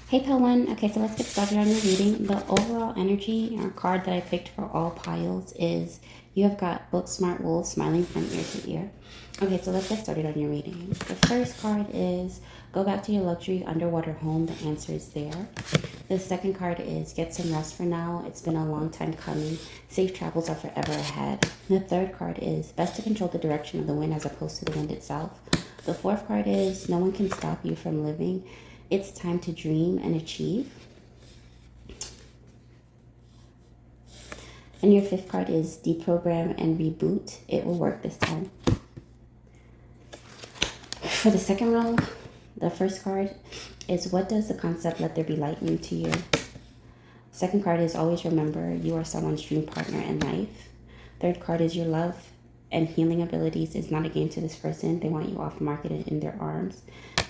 Hey Pal One. Okay, so let's get started on your reading. The overall energy or card that I picked for all piles is you have got Book Smart Wolf smiling from ear to ear. Okay, so let's get started on your reading. The first card is go back to your luxury underwater home. The answer is there. The second card is get some rest for now. It's been a long time coming. Safe travels are forever ahead. The third card is best to control the direction of the wind as opposed to the wind itself. The fourth card is no one can stop you from living. It's time to dream and achieve. And your fifth card is deprogram and reboot. It will work this time. For the second row, the first card is what does the concept let there be light mean to you? Second card is always remember you are someone's dream partner in life. Third card is your love and healing abilities is not a game to this person. They want you off market and in their arms.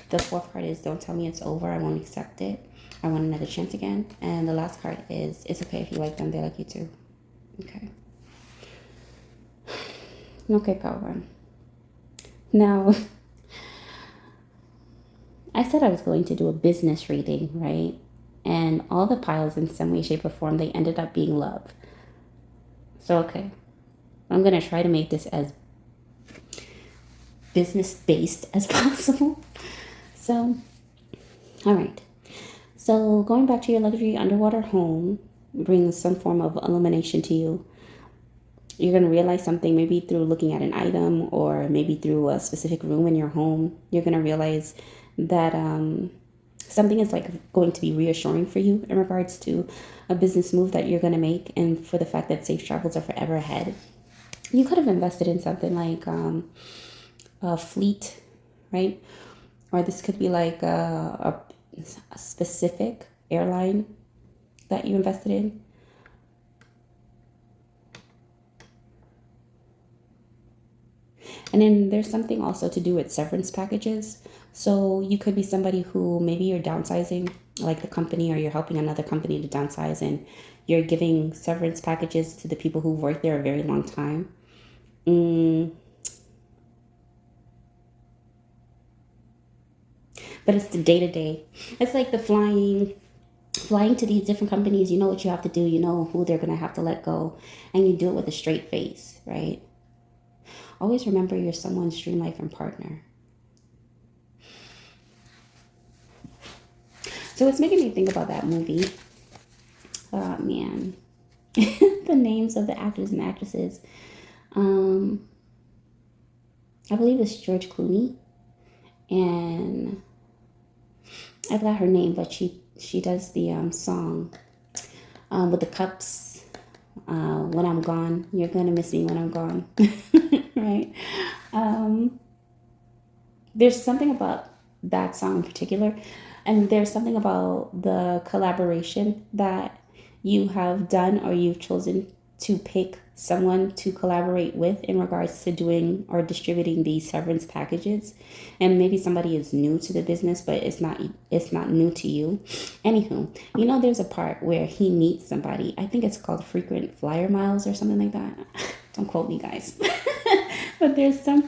The fourth card is don't tell me it's over. I won't accept it. I want another chance again. And the last card is it's okay if you like them. They like you too. Okay. Okay, Power One. Now, I said I was going to do a business reading, right? And all the piles in some way, shape, or form, they ended up being love. So, okay. I'm going to try to make this as business-based as possible. So, all right. So going back to your luxury underwater home brings some form of illumination to you. You're going to realize something maybe through looking at an item or maybe through a specific room in your home. You're going to realize that something is like going to be reassuring for you in regards to a business move that you're going to make and for the fact that safe travels are forever ahead. You could have invested in something like a fleet, right? Or this could be like a specific airline that you invested in. And then there's something also to do with severance packages. So you could be somebody who maybe you're downsizing, like the company, or you're helping another company to downsize, and you're giving severance packages to the people who worked there a very long time. But it's the day to day. It's like the flying to these different companies. You know what you have to do. You know who they're gonna have to let go, and you do it with a straight face, right? Always remember you're someone's dream life and partner. So it's making me think about that movie. Oh man, the names of the actors and actresses. I believe it's George Clooney, and I forgot her name, but she does the song with the cups. When I'm gone, you're gonna miss me when I'm gone, right? There's something about that song in particular, and there's something about the collaboration that you have done or you've chosen to pick someone to collaborate with in regards to doing or distributing these severance packages. And maybe somebody is new to the business, but it's not new to you. Anywho, there's a part where he meets somebody. I think it's called frequent flyer miles or something like that. Don't quote me, guys. But there's a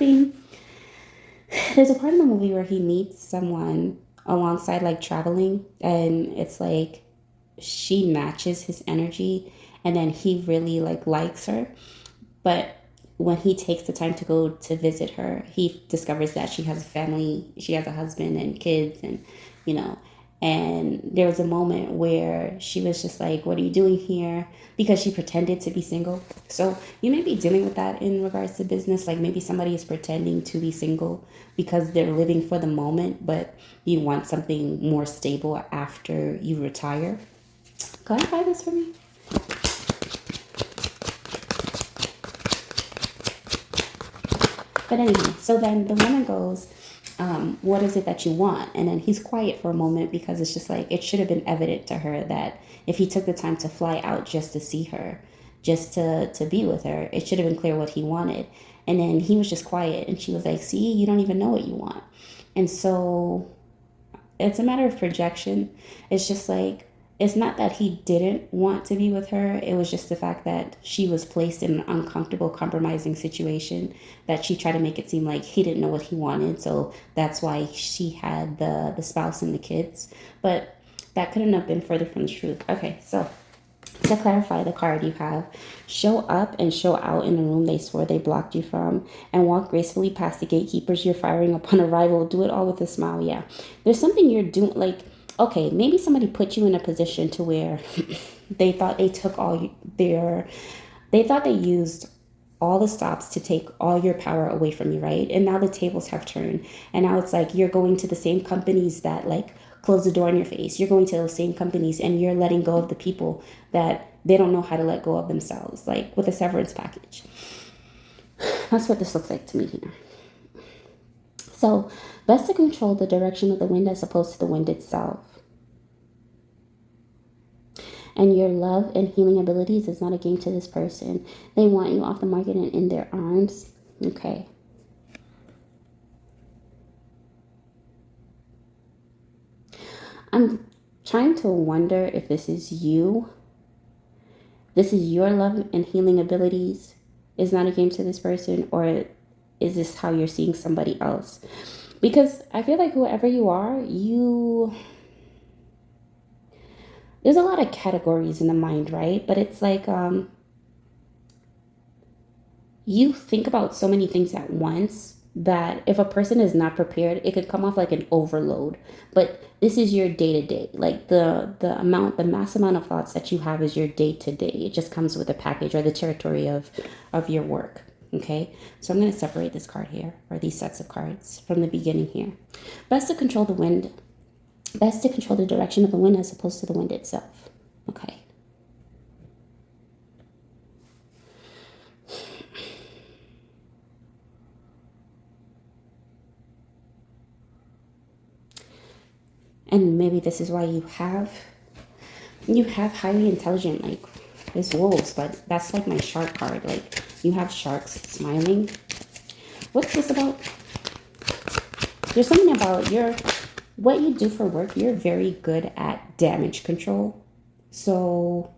part in the movie where he meets someone alongside like traveling, and it's like she matches his energy, and then he really likes her. But when he takes the time to go to visit her, he discovers that she has a family, she has a husband and kids, and you know and there was a moment where she was just like, what are you doing here? Because she pretended to be single. So you may be dealing with that in regards to business. Like maybe somebody is pretending to be single because they're living for the moment, but you want something more stable after you retire. Clarify this for me. But anyway, so then the woman goes, what is it that you want? And then he's quiet for a moment because it's just like, it should have been evident to her that if he took the time to fly out just to see her, just to be with her, it should have been clear what he wanted. And then he was just quiet, and she was like, see, you don't even know what you want. And so it's a matter of projection. It's just like, it's not that he didn't want to be with her. It was just the fact that she was placed in an uncomfortable, compromising situation that she tried to make it seem like he didn't know what he wanted. So that's why she had the spouse and the kids. But That couldn't have been further from the truth. Okay, so to clarify the card you have, show up and show out in the room they swore they blocked you from, and walk gracefully past the gatekeepers you're firing upon arrival. Do it all with a smile. Yeah, there's something you're doing, like, okay, maybe somebody put you in a position to where they thought they took all they thought they used all the stops to take all your power away from you, right? And now the tables have turned. And now it's like you're going to the same companies that like close the door in your face. You're going to those same companies and you're letting go of the people that they don't know how to let go of themselves, like with a severance package. That's what this looks like to me here. So, best to control the direction of the wind as opposed to the wind itself. And your love and healing abilities is not a game to this person. They want you off the market and in their arms. Okay. I'm trying to wonder if this is you. This is your love and healing abilities is not a game to this person, or is this how you're seeing somebody else? Because I feel like whoever you are, there's a lot of categories in the mind, right? But it's like you think about so many things at once that if a person is not prepared, it could come off like an overload. But this is your day to day. Like the mass amount of thoughts that you have is your day to day. It just comes with a package or the territory of your work. Okay, so I'm going to separate this card here, or these sets of cards from the beginning here. Best to control the wind. Best to control the direction of the wind as opposed to the wind itself. Okay. And maybe this is why you have highly intelligent, like, there's wolves, but that's like my shark card. Like, you have sharks smiling. What's this about? There's something about what you do for work. You're very good at damage control. So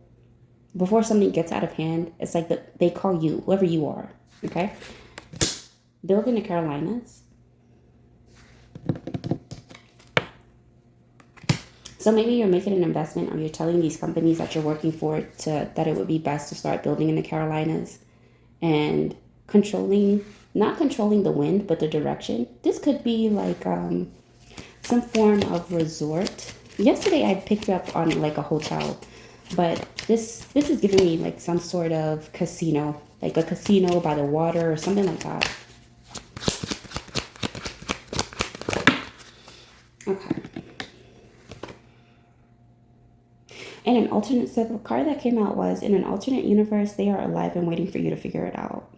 before something gets out of hand, it's like they call you, whoever you are. Okay. Build in the Carolinas. So maybe you're making an investment, or you're telling these companies that you're working for that it would be best to start building in the Carolinas and not controlling the wind, but the direction. This could be like some form of resort. Yesterday I picked up on like a hotel, but this is giving me like some sort of casino, like a casino by the water or something like that. Okay. In an alternate, so the card that came out was, in an alternate universe, they are alive and waiting for you to figure it out.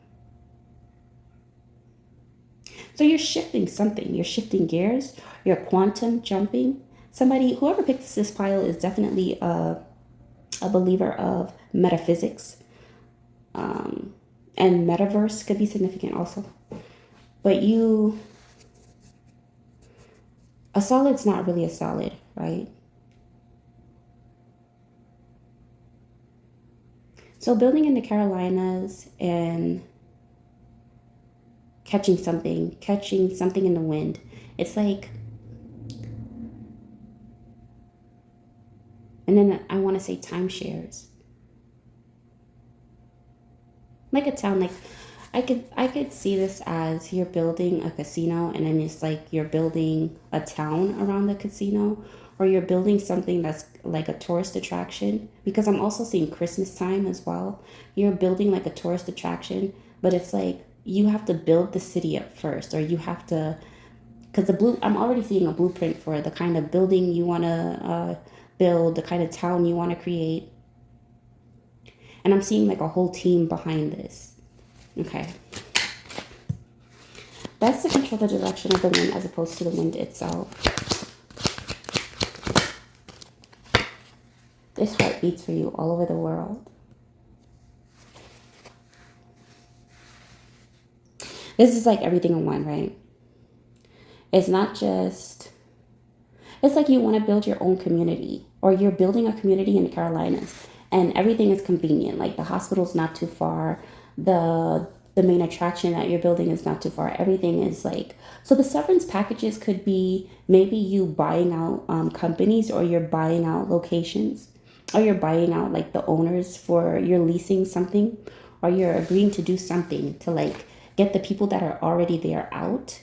So you're shifting something. You're shifting gears. You're quantum jumping. Whoever picks this pile is definitely a believer of metaphysics. And metaverse could be significant also. But a solid's not really a solid, right? So building in the Carolinas and catching something in the wind. It's like, and then I want to say timeshares. Like a town, like I could see this as you're building a casino, and then it's like you're building a town around the casino, or you're building something that's like a tourist attraction, because I'm also seeing Christmas time as well. You're building like a tourist attraction, but it's like you have to build the city up first, or you have to, because I'm already seeing a blueprint for the kind of building you want to build, the kind of town you want to create. And I'm seeing like a whole team behind this. Okay. Best to control the direction of the wind as opposed to the wind itself. This heart beats for you all over the world. This is like everything in one, right? It's not just, it's like you want to build your own community, or you're building a community in the Carolinas, and everything is convenient. Like the hospital's not too far. The the main attraction that you're building is not too far. Everything is like, so the severance packages could be maybe you buying out companies, or you're buying out locations, or you're buying out like the owners, for you're leasing something, or you're agreeing to do something to like get the people that are already there out.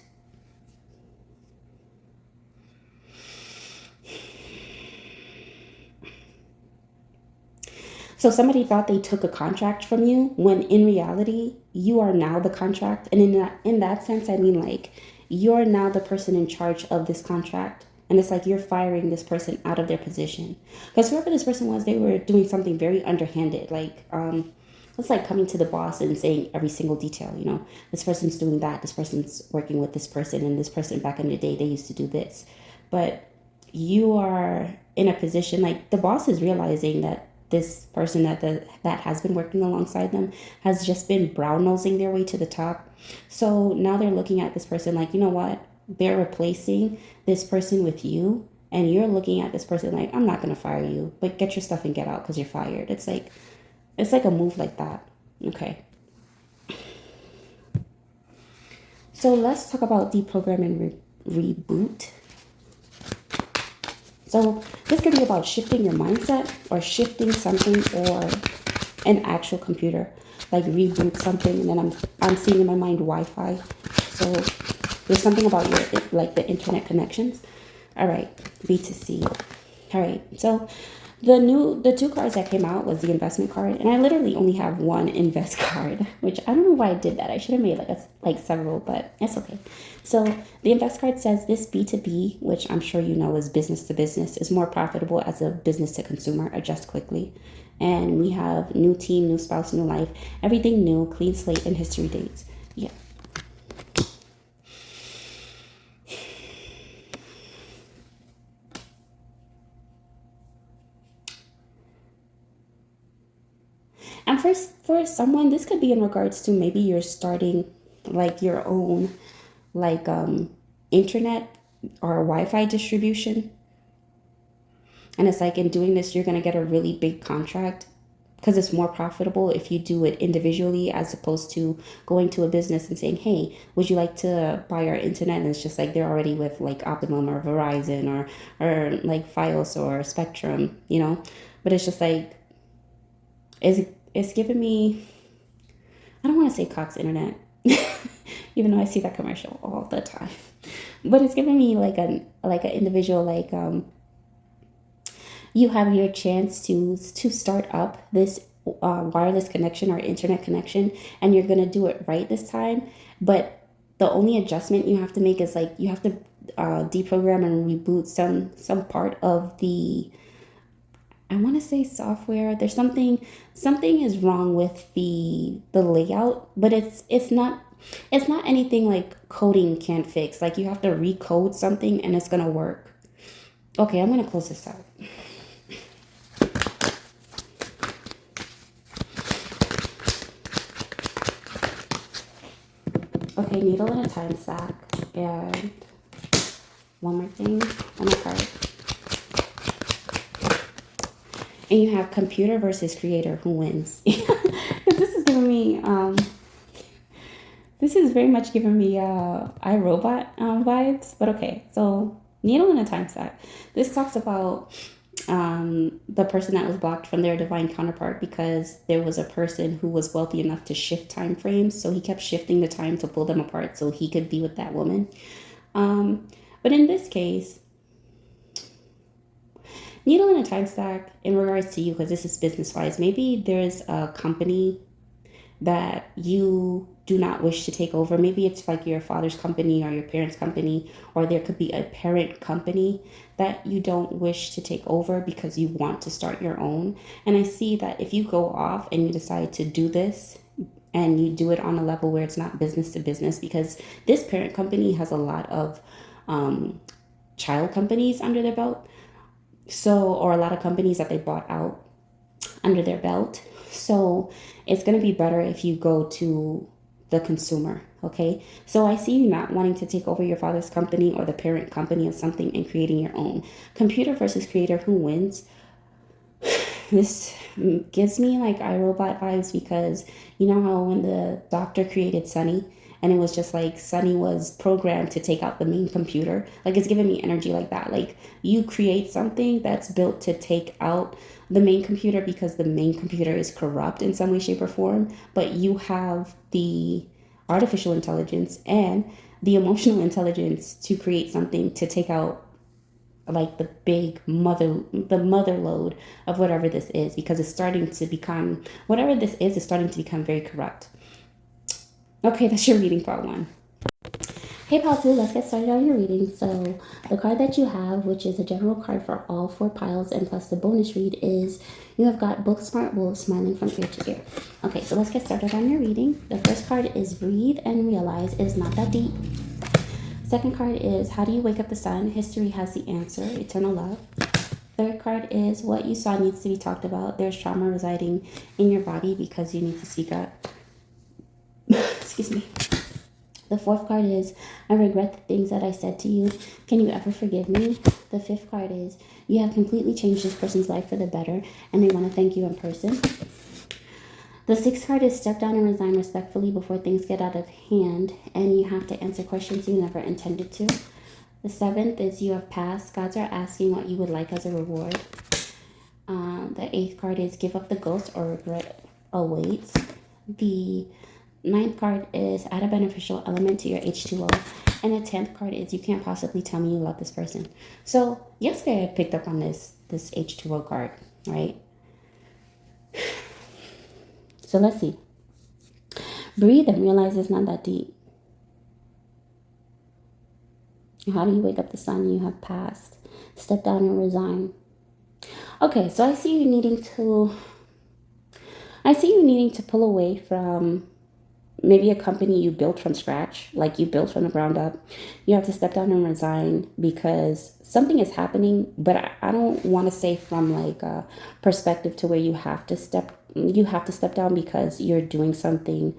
So somebody thought they took a contract from you, when in reality you are now the contract. And in that sense, I mean, like, you're now the person in charge of this contract. And it's like you're firing this person out of their position. Because whoever this person was, they were doing something very underhanded. Like, it's like coming to the boss and saying every single detail, this person's doing that, this person's working with this person, and this person back in the day, they used to do this. But you are in a position, like, the boss is realizing that this person that has been working alongside them has just been brown nosing their way to the top. So now they're looking at this person like, you know what? They're replacing this person with you, and you're looking at this person like, I'm not gonna fire you, but get your stuff and get out because you're fired. It's like a move like that. Okay. So let's talk about deprogram and reboot. So this could be about shifting your mindset, or shifting something, or an actual computer, like reboot something. And then I'm seeing in my mind Wi-Fi. So there's something about your, like, the internet connections. All right, B2C. All right, so the two cards that came out was the investment card, and I literally only have one invest card, which I don't know why I did that. I should have made like several, but it's okay. So the invest card says this B2B, which I'm sure you know is business to business, is more profitable as a business to consumer. Adjust quickly. And we have new team, new spouse, new life, everything new, clean slate, and history dates. Yeah. And for someone, this could be in regards to maybe you're starting like your own, like, internet or Wi-Fi distribution. And it's like, in doing this, you're going to get a really big contract, because it's more profitable if you do it individually, as opposed to going to a business and saying, hey, would you like to buy our internet? And it's just like they're already with like Optimum or Verizon, or like Fios or Spectrum. But it's just like, it's giving me, I don't want to say Cox Internet, even though I see that commercial all the time. But it's giving me like an individual, like, you have your chance to start up this wireless connection or internet connection, and you're gonna do it right this time. But the only adjustment you have to make is like, you have to deprogram and reboot some part of the, I want to say, software. There's something is wrong with the layout, but it's not anything like coding can't fix. Like, you have to recode something and it's gonna work. Okay, I'm gonna close this out. Okay, needle and a time sack, and one more card. And you have computer versus creator, who wins? This is giving me, this is very much giving me iRobot vibes. But okay, so needle and a time sack. This talks about the person that was blocked from their divine counterpart, because there was a person who was wealthy enough to shift time frames. So he kept shifting the time to pull them apart so he could be with that woman. But in this case, needle and a time sack in regards to you, because this is business wise. Maybe there's a company that you do not wish to take over. Maybe it's like your father's company or your parents' company, or there could be a parent company that you don't wish to take over because you want to start your own. And I see that if you go off and you decide to do this, and you do it on a level where it's not business to business, because this parent company has a lot of child companies under their belt. So, or a lot of companies that they bought out under their belt. So it's going to be better if you go to the consumer. Okay. So I see you not wanting to take over your father's company or the parent company of something and creating your own. Computer versus creator, who wins? this gives me like iRobot vibes, because you know how when the doctor created Sunny, and it was just like Sunny was programmed to take out the main computer. Like, it's giving me energy like that. Like, you create something that's built to take out the main computer because the main computer is corrupt in some way, shape, or form, but you have the artificial intelligence and the emotional intelligence to create something to take out like the mother load of whatever this is, because it's starting to become, whatever this is starting to become very corrupt. Okay, that's your reading, part one. Hey, pile two, let's get started on your reading. So the card that you have, which is a general card for all 4 piles, and plus the bonus read, is you have got Book Smart Wolf smiling from ear to ear. Okay, so let's get started on your reading. The first card is Breathe and Realize It Is Not That Deep. Second card is How Do You Wake Up the Sun? History Has the Answer, Eternal Love. Third card is What You Saw Needs to Be Talked About. There's trauma residing in your body because you need to speak up. Excuse me. The fourth card is I regret the things that I said to you. Can you ever forgive me? The fifth card is you have completely changed this person's life for the better, and they want to thank you in person. The sixth card is Step down and resign respectfully before things get out of hand, and you have to answer questions you never intended to. The seventh is You Have Passed. Gods are asking what you would like as a reward. The eighth card is Give Up the Ghost or Regret Awaits. The ninth card is Add a beneficial element to your H2O. And the 10th card is You Can't Possibly Tell Me You Love This Person. So yesterday I picked up on this H2O card, right? So let's see. Breathe and realize it's not that deep. How do you wake up the sun? You have passed. Step down and resign. Okay, so I see you needing to pull away from maybe a company you built from scratch, like you built from the ground up. You have to step down and resign because something is happening, but I don't want to say from like a perspective to where you have to step down because you're doing something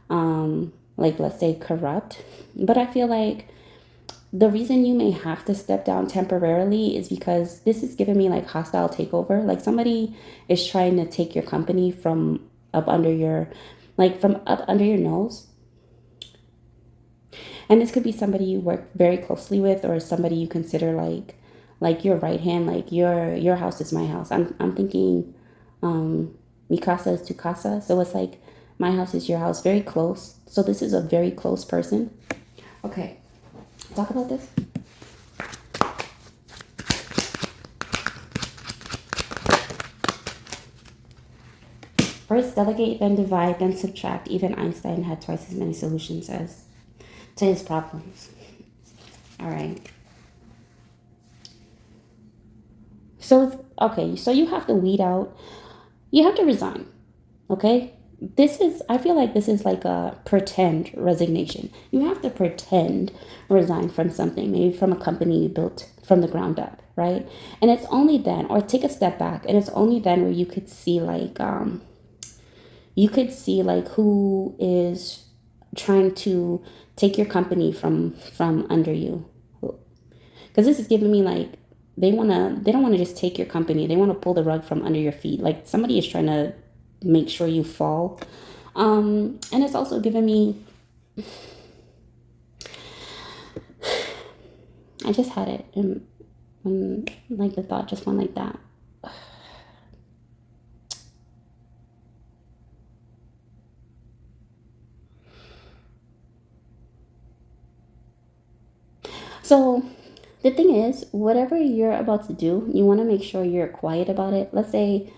like, let's say, corrupt. But I feel like the reason you may have to step down temporarily is because this is giving me like hostile takeover. Like somebody is trying to take your company from up under your nose. And this could be somebody you work very closely with, or somebody you consider like your right hand, like your house is my house. I'm thinking mi casa is tu casa. So it's like my house is your house, very close. So this is a very close person. Okay. Talk about this. First, delegate, then divide, then subtract. Even Einstein had twice as many solutions as to his problems. All right. So, okay, so you have to weed out. You have to resign. Okay? I feel like this is like a pretend resignation. You have to pretend resign from something, maybe from a company you built from the ground up, right? And it's only then, or take a step back, and it's only then where you could see who is trying to take your company from under you. Because this is giving me like they don't want to just take your company. They want to pull the rug from under your feet. Like somebody is trying to make sure you fall. And it's also giving me, I just had it, and like the thought just went like that. So the thing is, whatever you're about to do, you want to make sure you're quiet about it. Let's say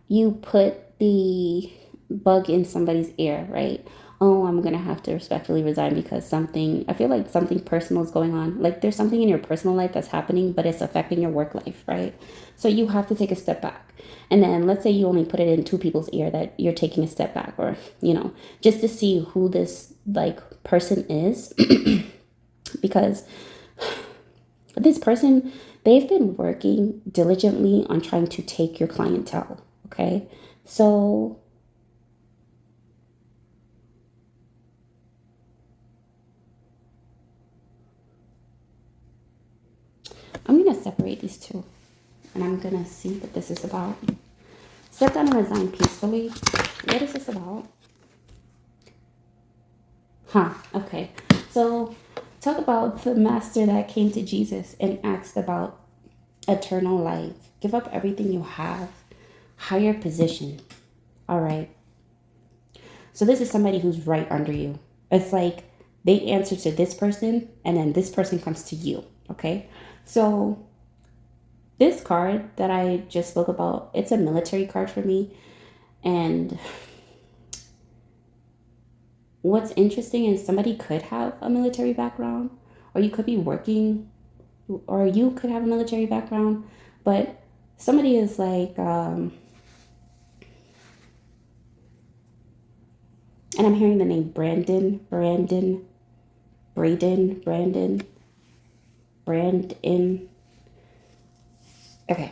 you put the bug in somebody's ear, right? Oh, I'm gonna have to respectfully resign because I feel like something personal is going on. Like there's something in your personal life that's happening, but it's affecting your work life, right? So you have to take a step back. And then let's say you only put it in 2 people's ear that you're taking a step back, or, just to see who this like person is. Because this person, they've been working diligently on trying to take your clientele. Okay. So I'm going to separate these two, and I'm going to see what this is about. Step down and resign peacefully. What is this about? Okay. So talk about the master that came to Jesus and asked about eternal life. Give up everything you have. Higher position. All right. So this is somebody who's right under you. It's like they answer to this person and then this person comes to you. Okay. So this card that I just spoke about, it's a military card for me. And what's interesting is somebody could have a military background, or you could be working, or you could have a military background, but somebody is like, and I'm hearing the name Brandon. Okay.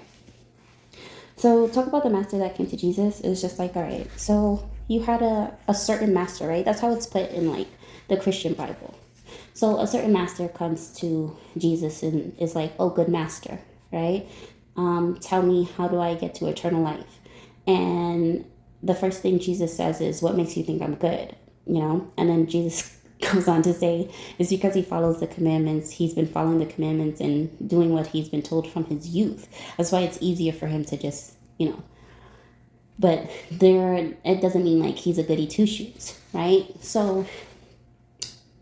So talk about the master that came to Jesus. It's just like, all right, so you had a certain master, right? That's how it's put in like the Christian Bible. So a certain master comes to Jesus and is like, oh, good master, right? Tell me, how do I get to eternal life? And the first thing Jesus says is, what makes you think I'm good? You know? And then Jesus goes on to say, it's because he follows the commandments. He's been following the commandments and doing what he's been told from his youth. That's why it's easier for him to just, you know. But it doesn't mean like he's a goody two shoes, right? So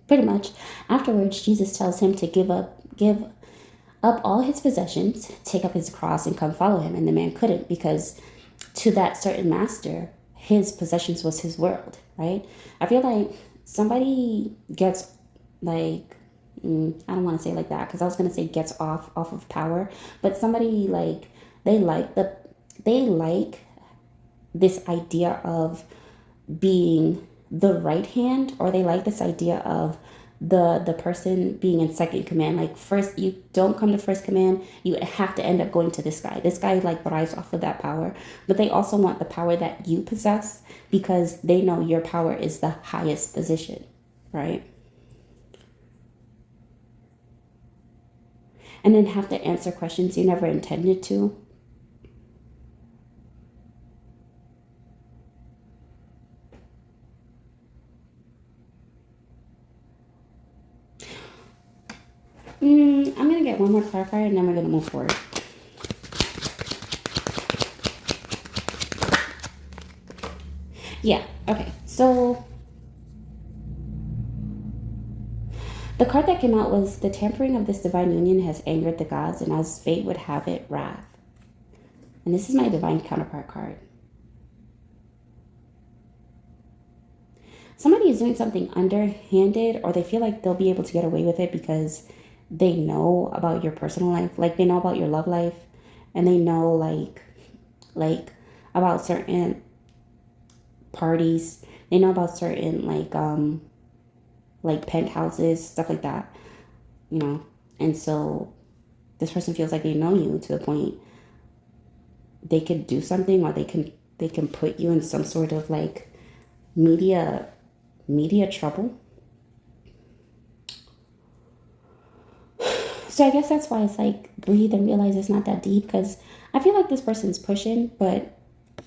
pretty much afterwards, Jesus tells him to give up all his possessions, take up his cross, and come follow him. And the man couldn't, because to that certain master, his possessions was his world, right? I feel like somebody gets like, I don't want to say like that, because I was going to say gets off of power, but somebody like, they like this idea of being the right hand, or they like this idea of the person being in second command. Like, first, you don't come to first command, you have to end up going to this guy like thrives off of that power, but they also want the power that you possess, because they know your power is the highest position, right? And then have to answer questions you never intended to. I'm going to get one more clarifier and then we're going to move forward. Yeah, okay. So the card that came out was, the tampering of this divine union has angered the gods, and as fate would have it, wrath. And this is my divine counterpart card. Somebody is doing something underhanded, or they feel like they'll be able to get away with it because they know about your personal life. Like, they know about your love life, and they know like about certain parties. They know about certain like penthouses, stuff like that, you know. And so this person feels like they know you to the point they could do something, or they can put you in some sort of like media trouble. So I guess that's why it's like, breathe and realize it's not that deep, because I feel like this person's pushing, but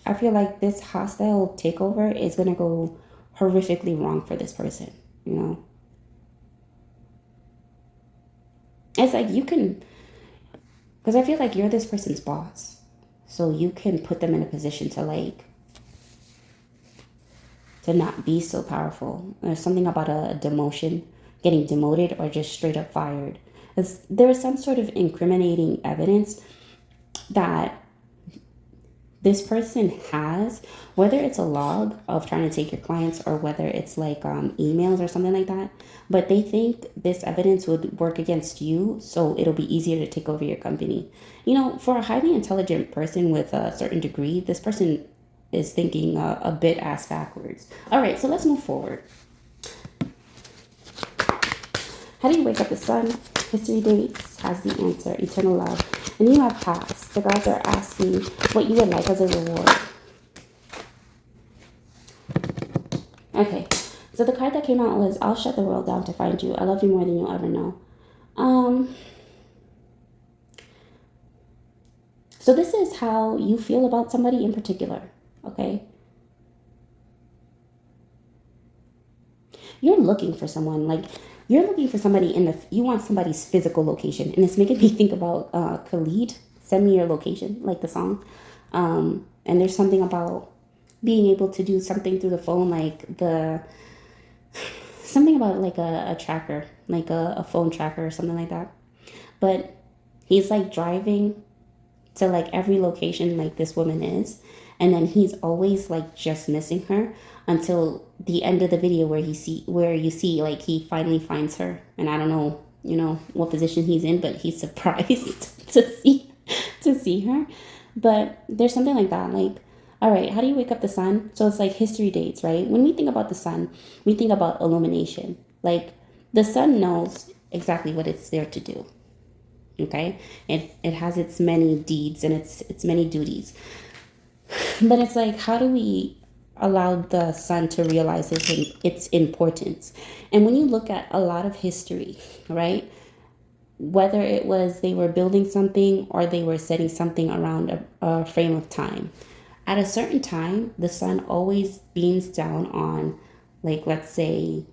I feel like this hostile takeover is going to go horrifically wrong for this person, you know? It's like you can, because I feel like you're this person's boss. So you can put them in a position to not be so powerful. There's something about a demotion, getting demoted, or just straight up fired. There's some sort of incriminating evidence that this person has, whether it's a log of trying to take your clients, or whether it's like emails or something like that, but they think this evidence would work against you, so it'll be easier to take over your company. You know, for a highly intelligent person with a certain degree, this person is thinking a bit ass backwards. All right, so let's move forward. How do you wake up the sun? History dates has the answer, eternal love. And you have passed. The gods are asking what you would like as a reward. Okay, so the card that came out was, I'll shut the world down to find you. I love you more than you'll ever know. So this is how you feel about somebody in particular, okay? You're looking for someone, like you're looking for somebody you want somebody's physical location. And it's making me think about Khalid, Send Me Your Location, like the song. And there's something about being able to do something through the phone, like something about like a tracker, like a phone tracker or something like that. But he's like driving to like every location like this woman is, and then he's always like just missing her until the end of the video where you see like he finally finds her. And I don't know, what position he's in, but he's surprised to see her. But there's something like that, like, all right, how do you wake up the sun? So it's like history dates, right? When we think about the sun, we think about illumination. Like the sun knows exactly what it's there to do. Okay, it has its many deeds and its many duties, but it's like, how do we allow the sun to realize its importance? And when you look at a lot of history, right, whether it was they were building something or they were setting something around a frame of time, at a certain time the sun always beams down on, like, let's say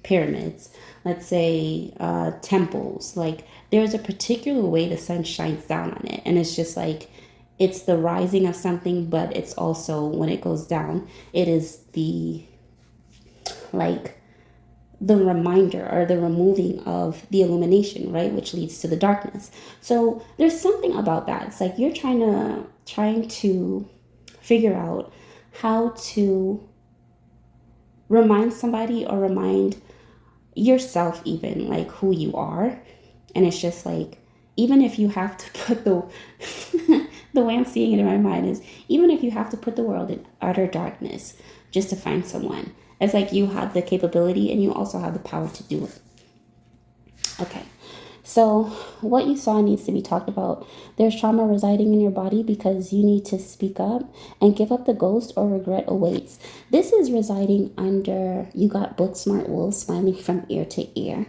pyramids, let's say temples. Like there's a particular way the sun shines down on it, and it's just like it's the rising of something, but it's also when it goes down, it is the like the reminder or the removing of the illumination, right, which leads to the darkness. So there's something about that. It's like you're trying to figure out how to remind somebody or remind yourself even like who you are. And it's just like, even if you have to put the way I'm seeing it in my mind is, even if you have to put the world in utter darkness just to find someone, it's like you have the capability and you also have the power to do it. Okay, so what you saw needs to be talked about. There's trauma residing in your body because you need to speak up and give up the ghost or regret awaits. This is residing under, you got book smart wolf smiling from ear to ear.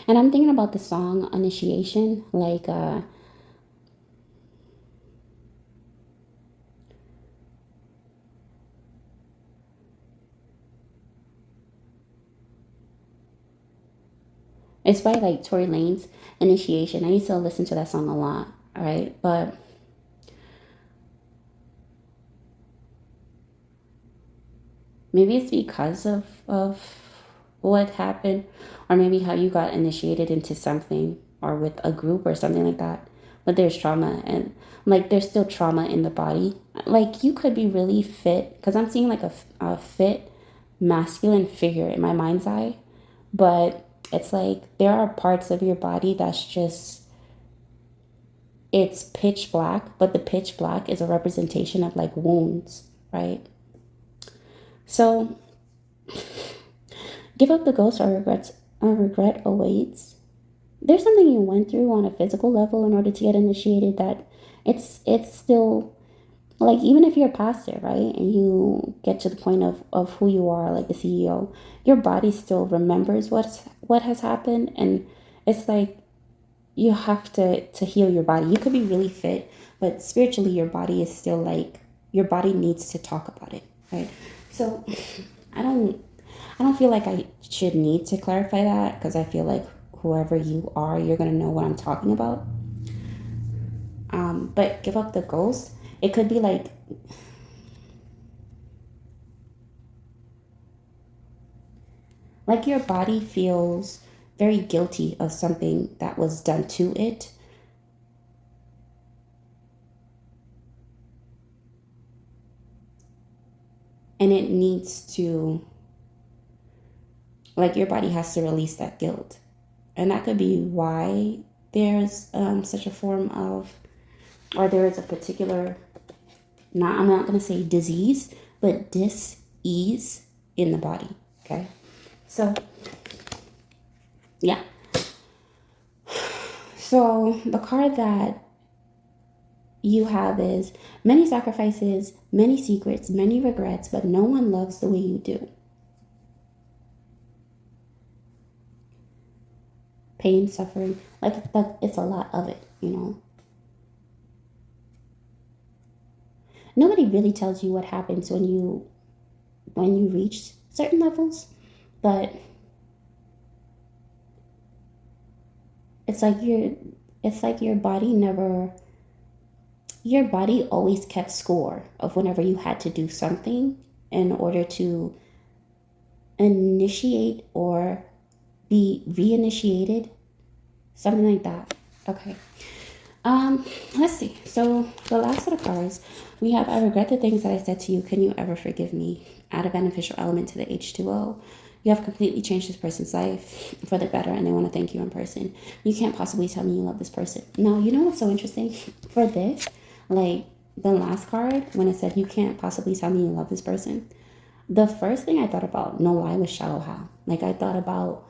And I'm thinking about the song Initiation, like it's by like Tory Lanez, Initiation. I used to listen to that song a lot, all right? But maybe it's because of what happened, or maybe how you got initiated into something or with a group or something like that. But there's trauma, and like there's still trauma in the body. Like you could be really fit, because I'm seeing like a fit masculine figure in my mind's eye, but it's like there are parts of your body that's just, it's pitch black, but the pitch black is a representation of like wounds, right? So give up the ghost or regret awaits. There's something you went through on a physical level in order to get initiated, that it's still like, even if you're past it, right, and you get to the point of who you are, like the CEO, your body still remembers what has happened. And it's like you have to heal your body. You could be really fit, but spiritually your body is still like, your body needs to talk about it, right? So I don't feel like I should need to clarify that, because I feel like whoever you are, you're gonna know what I'm talking about. But give up the ghost. It could be like your body feels very guilty of something that was done to it. And it needs to, like, your body has to release that guilt. And that could be why there's such a form of, or there is a particular, I'm not going to say disease, but dis-ease in the body. Okay. So, yeah. So the card that you have is many sacrifices, many secrets, many regrets, but no one loves the way you do. pain, suffering. Like that, it's a lot of it, you know. Nobody really tells you what happens when you reach certain levels, but it's like your body never your body always kept score of whenever you had to do something in order to initiate or be reinitiated, something like that. Okay. Let's see. So the last set of cards we have: I regret the things that I said to you. Can you ever forgive me? Add a beneficial element to the H2O. You have completely changed this person's life for the better, and they want to thank you in person. You can't possibly tell me you love this person. Now, you know what's so interesting for this? Like the last card, when it said you can't possibly tell me you love this person, the first thing I thought about, no lie, was Shallow Hal. Like I thought about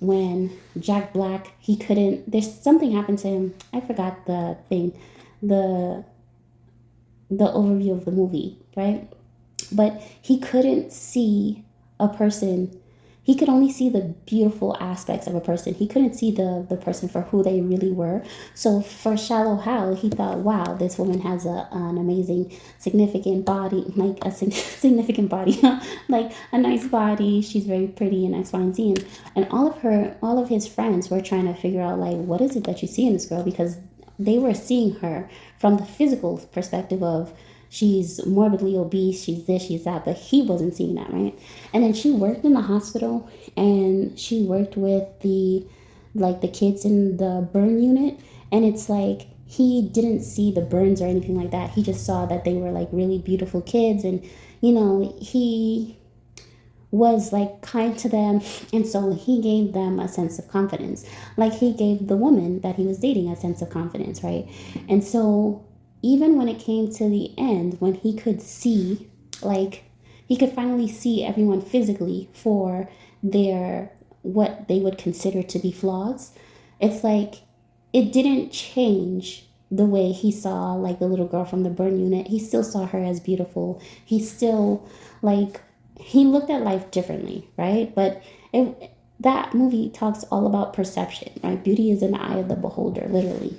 when Jack Black, he couldn't, there's something happened to him. I forgot the thing, the the overview of the movie, right? But he couldn't see a person. He could only see the beautiful aspects of a person. He couldn't see the person for who they really were. So for Shallow Hal, he thought, wow, this woman has an amazing, significant body, like a significant body, like a nice body. She's very pretty and X, Y, and Z. And all of his friends were trying to figure out, like, what is it that you see in this girl? Because they were seeing her from the physical perspective of she's morbidly obese, she's this, she's that, but he wasn't seeing that, right? And then she worked in the hospital and she worked with the kids in the burn unit, and it's like he didn't see the burns or anything like that. He just saw that they were like really beautiful kids, and he was like kind to them, and so he gave them a sense of confidence, like he gave the woman that he was dating a sense of confidence, right? And so even when it came to the end, when he could see, like he could finally see everyone physically for their what they would consider to be flaws, it's like it didn't change the way he saw like the little girl from the burn unit. He still saw her as beautiful. He still, like, he looked at life differently, right? But that movie talks all about perception, right? Beauty is in the eye of the beholder, literally.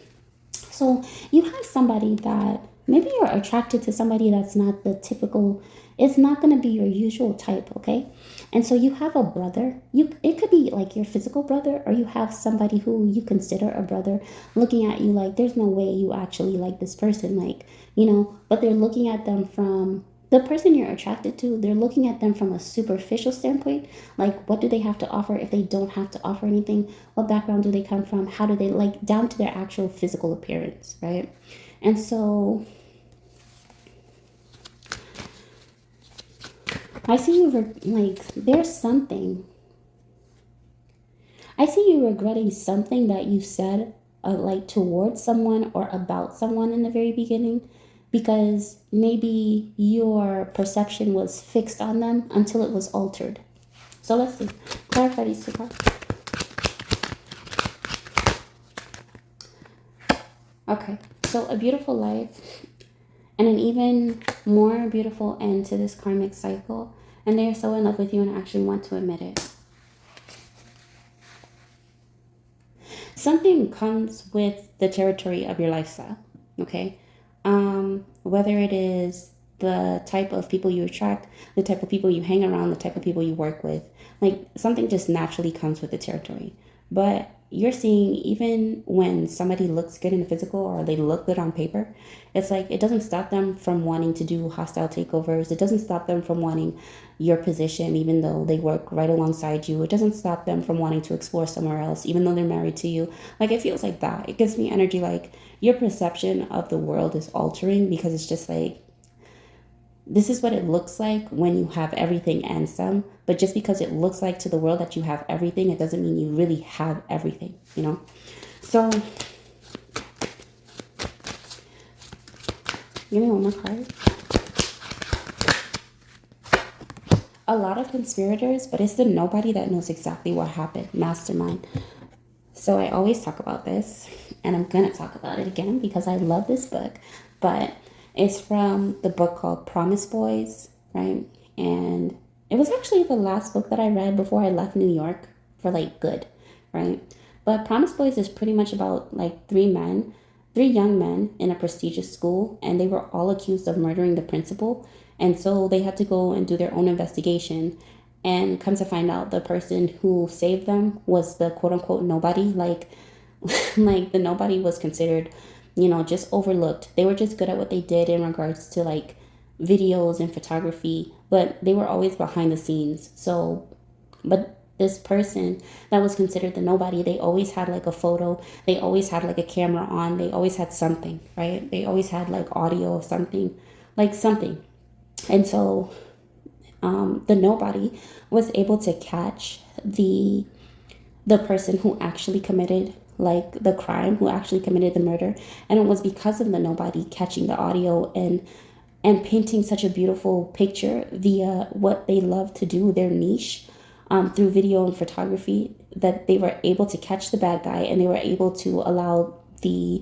So you have somebody that maybe you're attracted to somebody that's not the typical, it's not going to be your usual type, okay? And so you have a brother. It could be like your physical brother, or you have somebody who you consider a brother looking at you like there's no way you actually like this person, like, but they're looking at them from the person you're attracted to, they're looking at them from a superficial standpoint. Like, what do they have to offer if they don't have to offer anything? What background do they come from? How do they, like, down to their actual physical appearance, right? And so I see you, like, there's something. I see you regretting something that you said, like, towards someone or about someone in the very beginning, because maybe your perception was fixed on them until it was altered. So let's see. Clarify these two cards. Okay. So a beautiful life and an even more beautiful end to this karmic cycle. And they are so in love with you and actually want to admit it. Something comes with the territory of your lifestyle, okay? Whether it is the type of people you attract, the type of people you hang around, the type of people you work with, like something just naturally comes with the territory. But you're seeing, even when somebody looks good in the physical or they look good on paper, it's like it doesn't stop them from wanting to do hostile takeovers. It doesn't stop them from wanting your position, even though they work right alongside you. It doesn't stop them from wanting to explore somewhere else, even though they're married to you. Like, it feels like that. It gives me energy like your perception of the world is altering, because it's just like, this is what it looks like when you have everything and some. But just because it looks like to the world that you have everything, it doesn't mean you really have everything, So, give me one more card. A lot of conspirators, but it's the nobody that knows exactly what happened. Mastermind. So I always talk about this, and I'm going to talk about it again because I love this book. But it's from the book called Promise Boys, right? And it was actually the last book that I read before I left New York for, like, good, right? But Promise Boys is pretty much about like three young men in a prestigious school, and they were all accused of murdering the principal. And so they had to go and do their own investigation. And come to find out, the person who saved them was the quote unquote nobody. Like, like the nobody was considered, just overlooked. They were just good at what they did in regards to like videos and photography, but they were always behind the scenes. So, but this person that was considered the nobody, they always had like a photo, they always had like a camera on, they always had something, right? They always had like audio of something, like something. And so the nobody was able to catch the person who actually committed like the crime, who actually committed the murder. And it was because of the nobody catching the audio and painting such a beautiful picture via what they love to do, their niche, through video and photography, that they were able to catch the bad guy, and they were able to allow the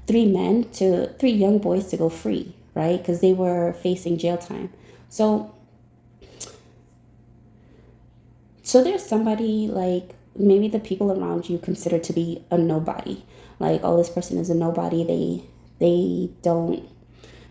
three young boys to go free, right? Because they were facing jail time. So there's somebody like maybe the people around you consider to be a nobody. Like, oh, this person is a nobody. They don't,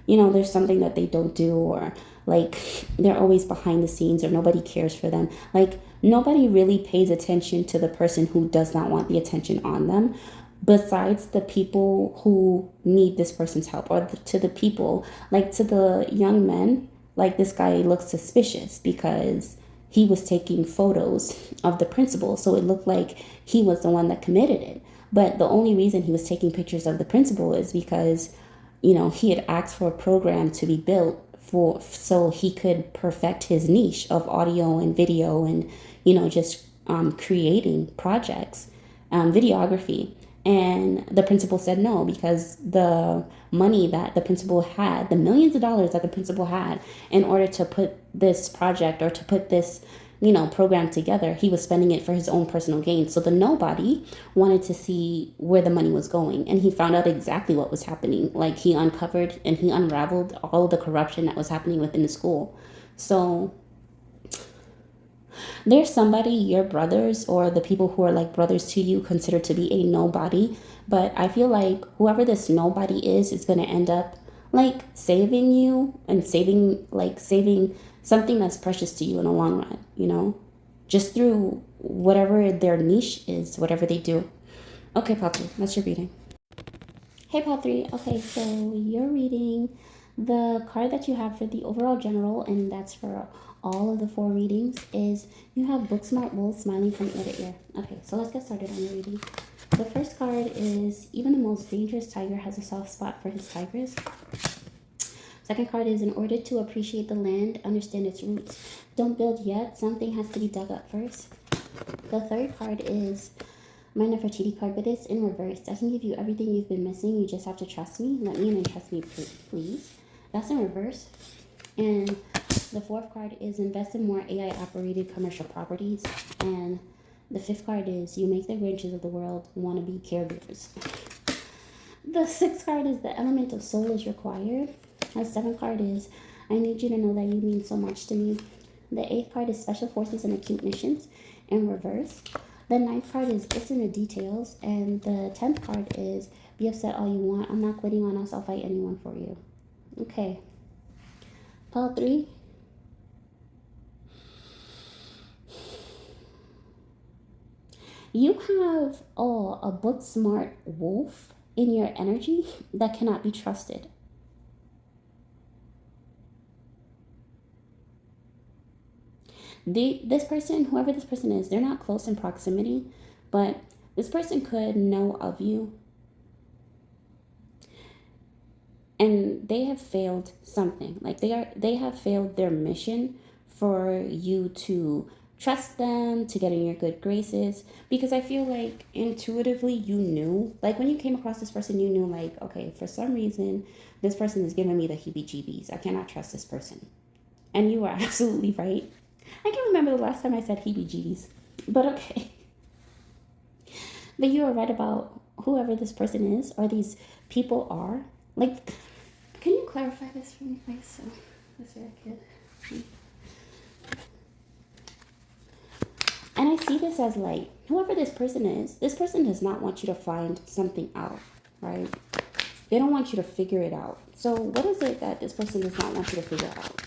there's something that they don't do, or like they're always behind the scenes, or nobody cares for them. Like, nobody really pays attention to the person who does not want the attention on them, besides the people who need this person's help, or to the people, like to the young men. Like, this guy looks suspicious because he was taking photos of the principal, so it looked like he was the one that committed it. But the only reason he was taking pictures of the principal is because, he had asked for a program to be built for so he could perfect his niche of audio and video, and just creating projects, videography. And the principal said no, because the money that the principal had, the millions of dollars that the principal had, in order to put this project, or to put this, program together, he was spending it for his own personal gain. So the nobody wanted to see where the money was going, and he found out exactly what was happening. Like, he uncovered and he unraveled all the corruption that was happening within the school. So there's somebody, your brothers, or the people who are like brothers to you, consider to be a nobody. But I feel like whoever this nobody is going to end up like saving you, and saving something that's precious to you in the long run, just through whatever their niche is, whatever they do. Okay, Paul 3, that's your reading. Hey, Paul 3. Okay, so you're reading the card that you have for the overall general, and that's for all of the 4 readings, is you have Booksmart Wolf smiling from ear to ear. Okay, so let's get started on your reading. The first card is, even the most dangerous tiger has a soft spot for his tigress. Second card is, in order to appreciate the land, understand its roots. Don't build yet, something has to be dug up first. The third card is my Nefertiti card, but it's in reverse. I can give you everything you've been missing. You just have to trust me. Let me in and trust me, please. That's in reverse. And the fourth card is, invest in more AI-operated commercial properties. And the fifth card is, you make the Grinches of the world want to be caregivers. The sixth card is, the element of soul is required. The seventh card is, I need you to know that you mean so much to me. The eighth card is, special forces and acute missions, in reverse. The ninth card is, it's in the details. And the 10th card is, be upset all you want. I'm not quitting on us. I'll fight anyone for you. Okay. Paul 3. You have a book smart wolf in your energy that cannot be trusted. This person, whoever this person is, they're not close in proximity, but this person could know of you, and they have failed something. Like, they have failed their mission for you to trust them, to get in your good graces, because I feel like intuitively you knew, like when you came across this person, you knew, like, okay, for some reason this person is giving me the heebie-jeebies. I cannot trust this person. And you were absolutely right. I can't remember the last time I said heebie-jeebies, but okay. But you were right about whoever this person is, or these people are. Like, can you clarify this for me, please? So, this is a kid. And I see this as like, whoever this person does not want you to find something out, right? They don't want you to figure it out. So what is it that this person does not want you to figure out?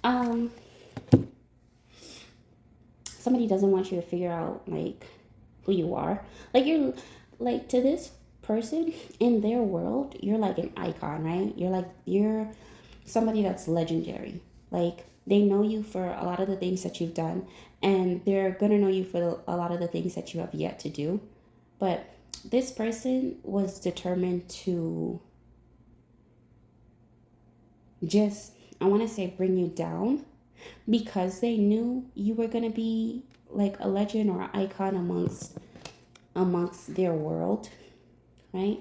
Um, Somebody doesn't want you to figure out like who you are. Like you're like to this person in their world, you're like an icon, right? You're somebody that's legendary. Like they know you for a lot of the things that you've done, and they're gonna know you for a lot of the things that you have yet to do. But this person was determined to just, I want to say, bring you down because they knew you were going to be like a legend or an icon amongst their world, right?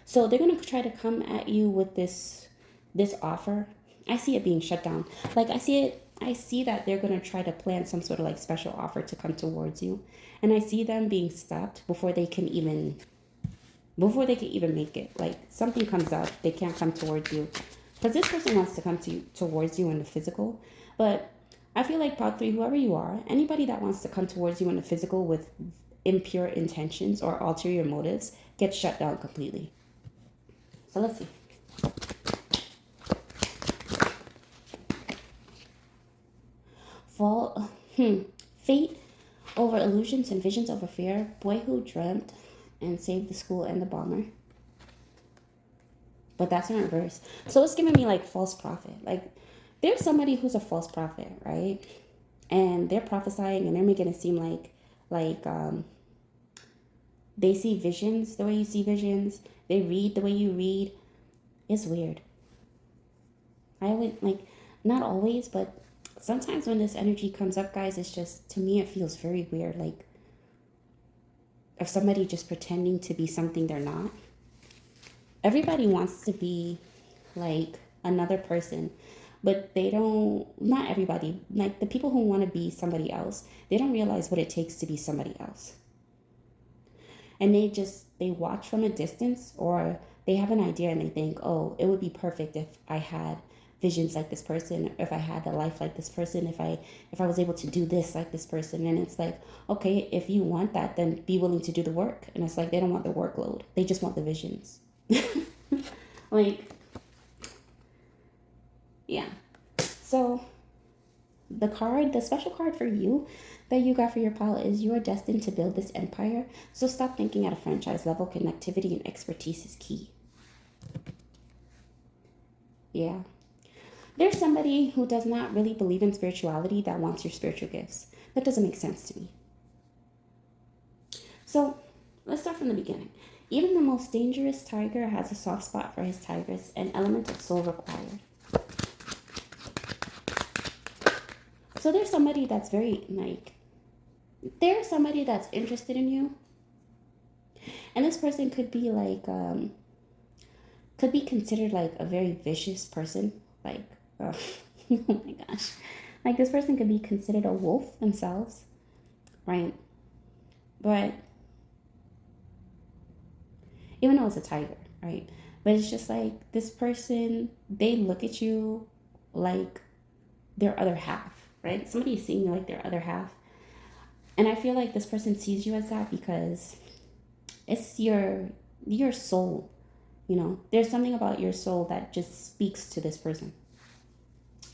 So they're going to try to come at you with this offer. I see it being shut down. Like I see that they're going to try to plan some sort of like special offer to come towards you. And I see them being stopped before they can even make it. Like something comes up, they can't come towards you because this person wants to come towards you in the physical. But I feel like part three, whoever you are, anybody that wants to come towards you in the physical with impure intentions or ulterior motives gets shut down completely. So let's see. Fall, fate over illusions and visions over fear. Boy who dreamt and saved the school and the bomber. But that's in reverse. So it's giving me like false prophet. Like there's somebody who's a false prophet, right? And they're prophesying and they're making it seem like they see visions the way you see visions. They read the way you read. It's weird. I would like, not always, but sometimes when this energy comes up, guys, it's just, to me, it feels very weird. Like if somebody just pretending to be something they're not. Everybody wants to be like another person, but they don't, not everybody, like the people who want to be somebody else, they don't realize what it takes to be somebody else. And they watch from a distance, or they have an idea and they think, oh, it would be perfect if I had visions like this person, if I had a life like this person, if I was able to do this like this person. And it's like, okay, if you want that, then be willing to do the work. And it's like they don't want the workload, they just want the visions. Like, yeah. So the special card for you that you got for your pile is, you are destined to build this empire. So stop thinking at a franchise level. Connectivity and expertise is key. Yeah. There's somebody who does not really believe in spirituality that wants your spiritual gifts. That doesn't make sense to me. So let's start from the beginning. Even the most dangerous tiger has a soft spot for his tigress, an element of soul required. So there's somebody that's very like, there's somebody that's interested in you. And this person could be like, could be considered like a very vicious person. Like, oh my gosh. Like this person could be considered a wolf themselves, right? But even though it's a tiger, right? But it's just like this person, they look at you like their other half, right? Somebody is seeing you like their other half. And I feel like this person sees you as that because it's your soul, you know? There's something about your soul that just speaks to this person.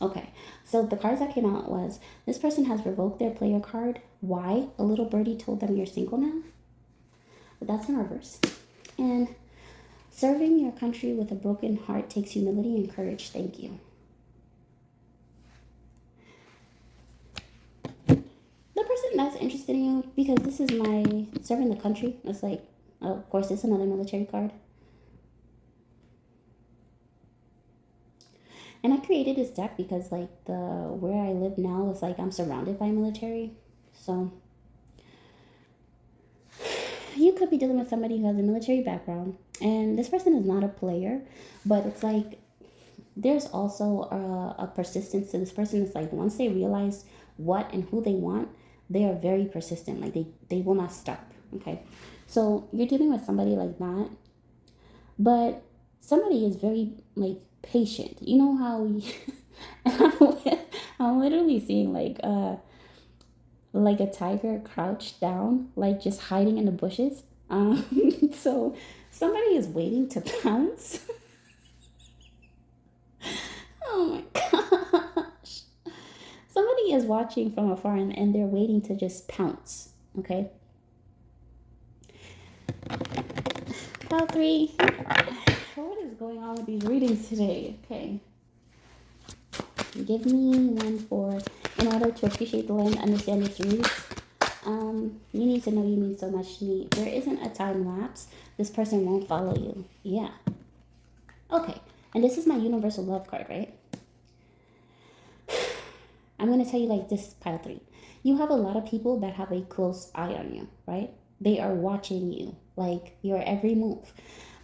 Okay, so the cards that came out was, this person has revoked their player card. Why? A little birdie told them you're single now. But that's in reverse. And serving your country with a broken heart takes humility and courage. Thank you. The person that's interested in you, because this is my serving the country. It's like, oh, of course, it's another military card. And I created this deck because like where I live now is like I'm surrounded by military. So you could be dealing with somebody who has a military background, and this person is not a player, but it's like there's also a persistence to this person. It's like once they realize what and who they want, they are very persistent. Like they will not stop. Okay, so you're dealing with somebody like that. But somebody is very like patient. You know how I'm literally seeing like a tiger crouched down, like just hiding in the bushes. So somebody is waiting to pounce. Oh my gosh. Somebody is watching from afar and they're waiting to just pounce. Okay. File three. What is going on with these readings today? Okay. Give me one for, in order to appreciate the land, understand its roots. You need to know you mean so much to me. There isn't a time lapse. This person won't follow you. Yeah. Okay. And this is my universal love card, right? I'm going to tell you like this, pile three. You have a lot of people that have a close eye on you, right? They are watching you, like your every move.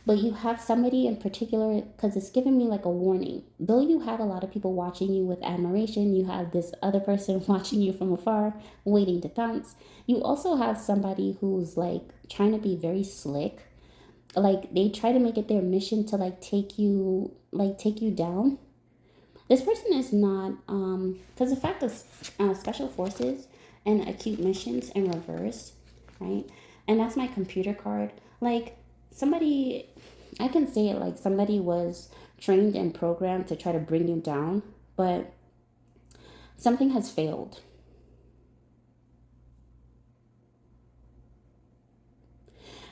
But you have somebody in particular, because it's giving me like a warning. Though you have a lot of people watching you with admiration, you have this other person watching you from afar, waiting to pounce. You also have somebody who's like trying to be very slick. Like they try to make it their mission to take you down. This person is not, because the fact of special forces and acute missions in reverse, right? And that's my computer card. Like somebody, I can say it like somebody was trained and programmed to try to bring you down, but something has failed.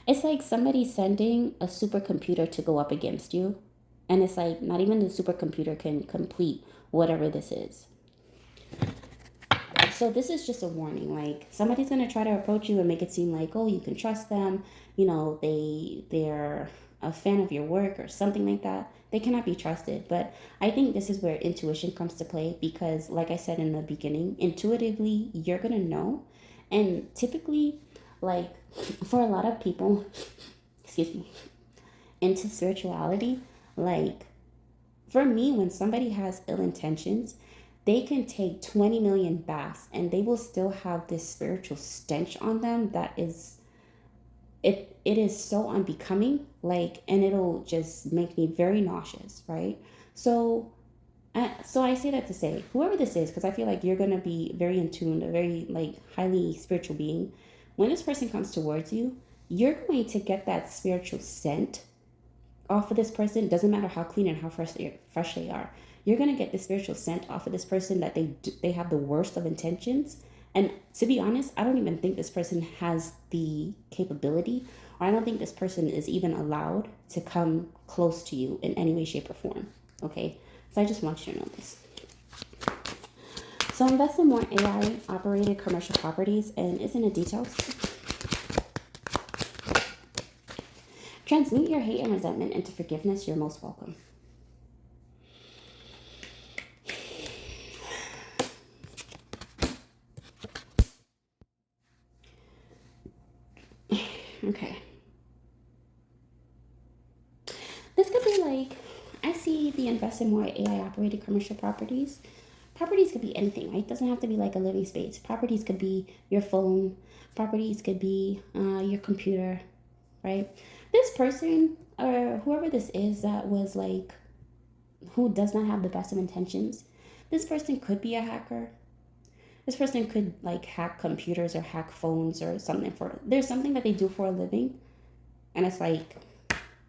It's like somebody sending a supercomputer to go up against you, and it's like not even the supercomputer can complete whatever this is. So this is just a warning. Like somebody's gonna try to approach you and make it seem like, oh, you can trust them. You know, they're a fan of your work or something like that. They cannot be trusted. But I think this is where intuition comes to play because, like I said in the beginning, intuitively you're gonna know, and typically, like for a lot of people, excuse me, into spirituality, like for me, when somebody has ill intentions, they can take 20 million baths and they will still have this spiritual stench on them that is it is so unbecoming, like, and it'll just make me very nauseous, right? So so I say that to say, whoever this is, because I feel like you're gonna be very in tune, a very like highly spiritual being. When this person comes towards you, you're going to get that spiritual scent off of this person. Doesn't matter how clean and how fresh they are. You're gonna get the spiritual scent off of this person that they have the worst of intentions. And to be honest, I don't even think this person has the capability, or I don't think this person is even allowed to come close to you in any way, shape, or form. Okay, so I just want you to know this. So invest in more AI operated commercial properties, and it's in the details. Transmute your hate and resentment into forgiveness. You're most welcome. Okay. This could be like, I see the invest in more AI operated commercial properties. Properties could be anything, right? It doesn't have to be like a living space. Properties could be your phone. Properties could be your computer, right? This person or whoever this is that was like, who does not have the best of intentions, this person could be a hacker. This person could like hack computers or hack phones or something for, there's something that they do for a living. And it's like,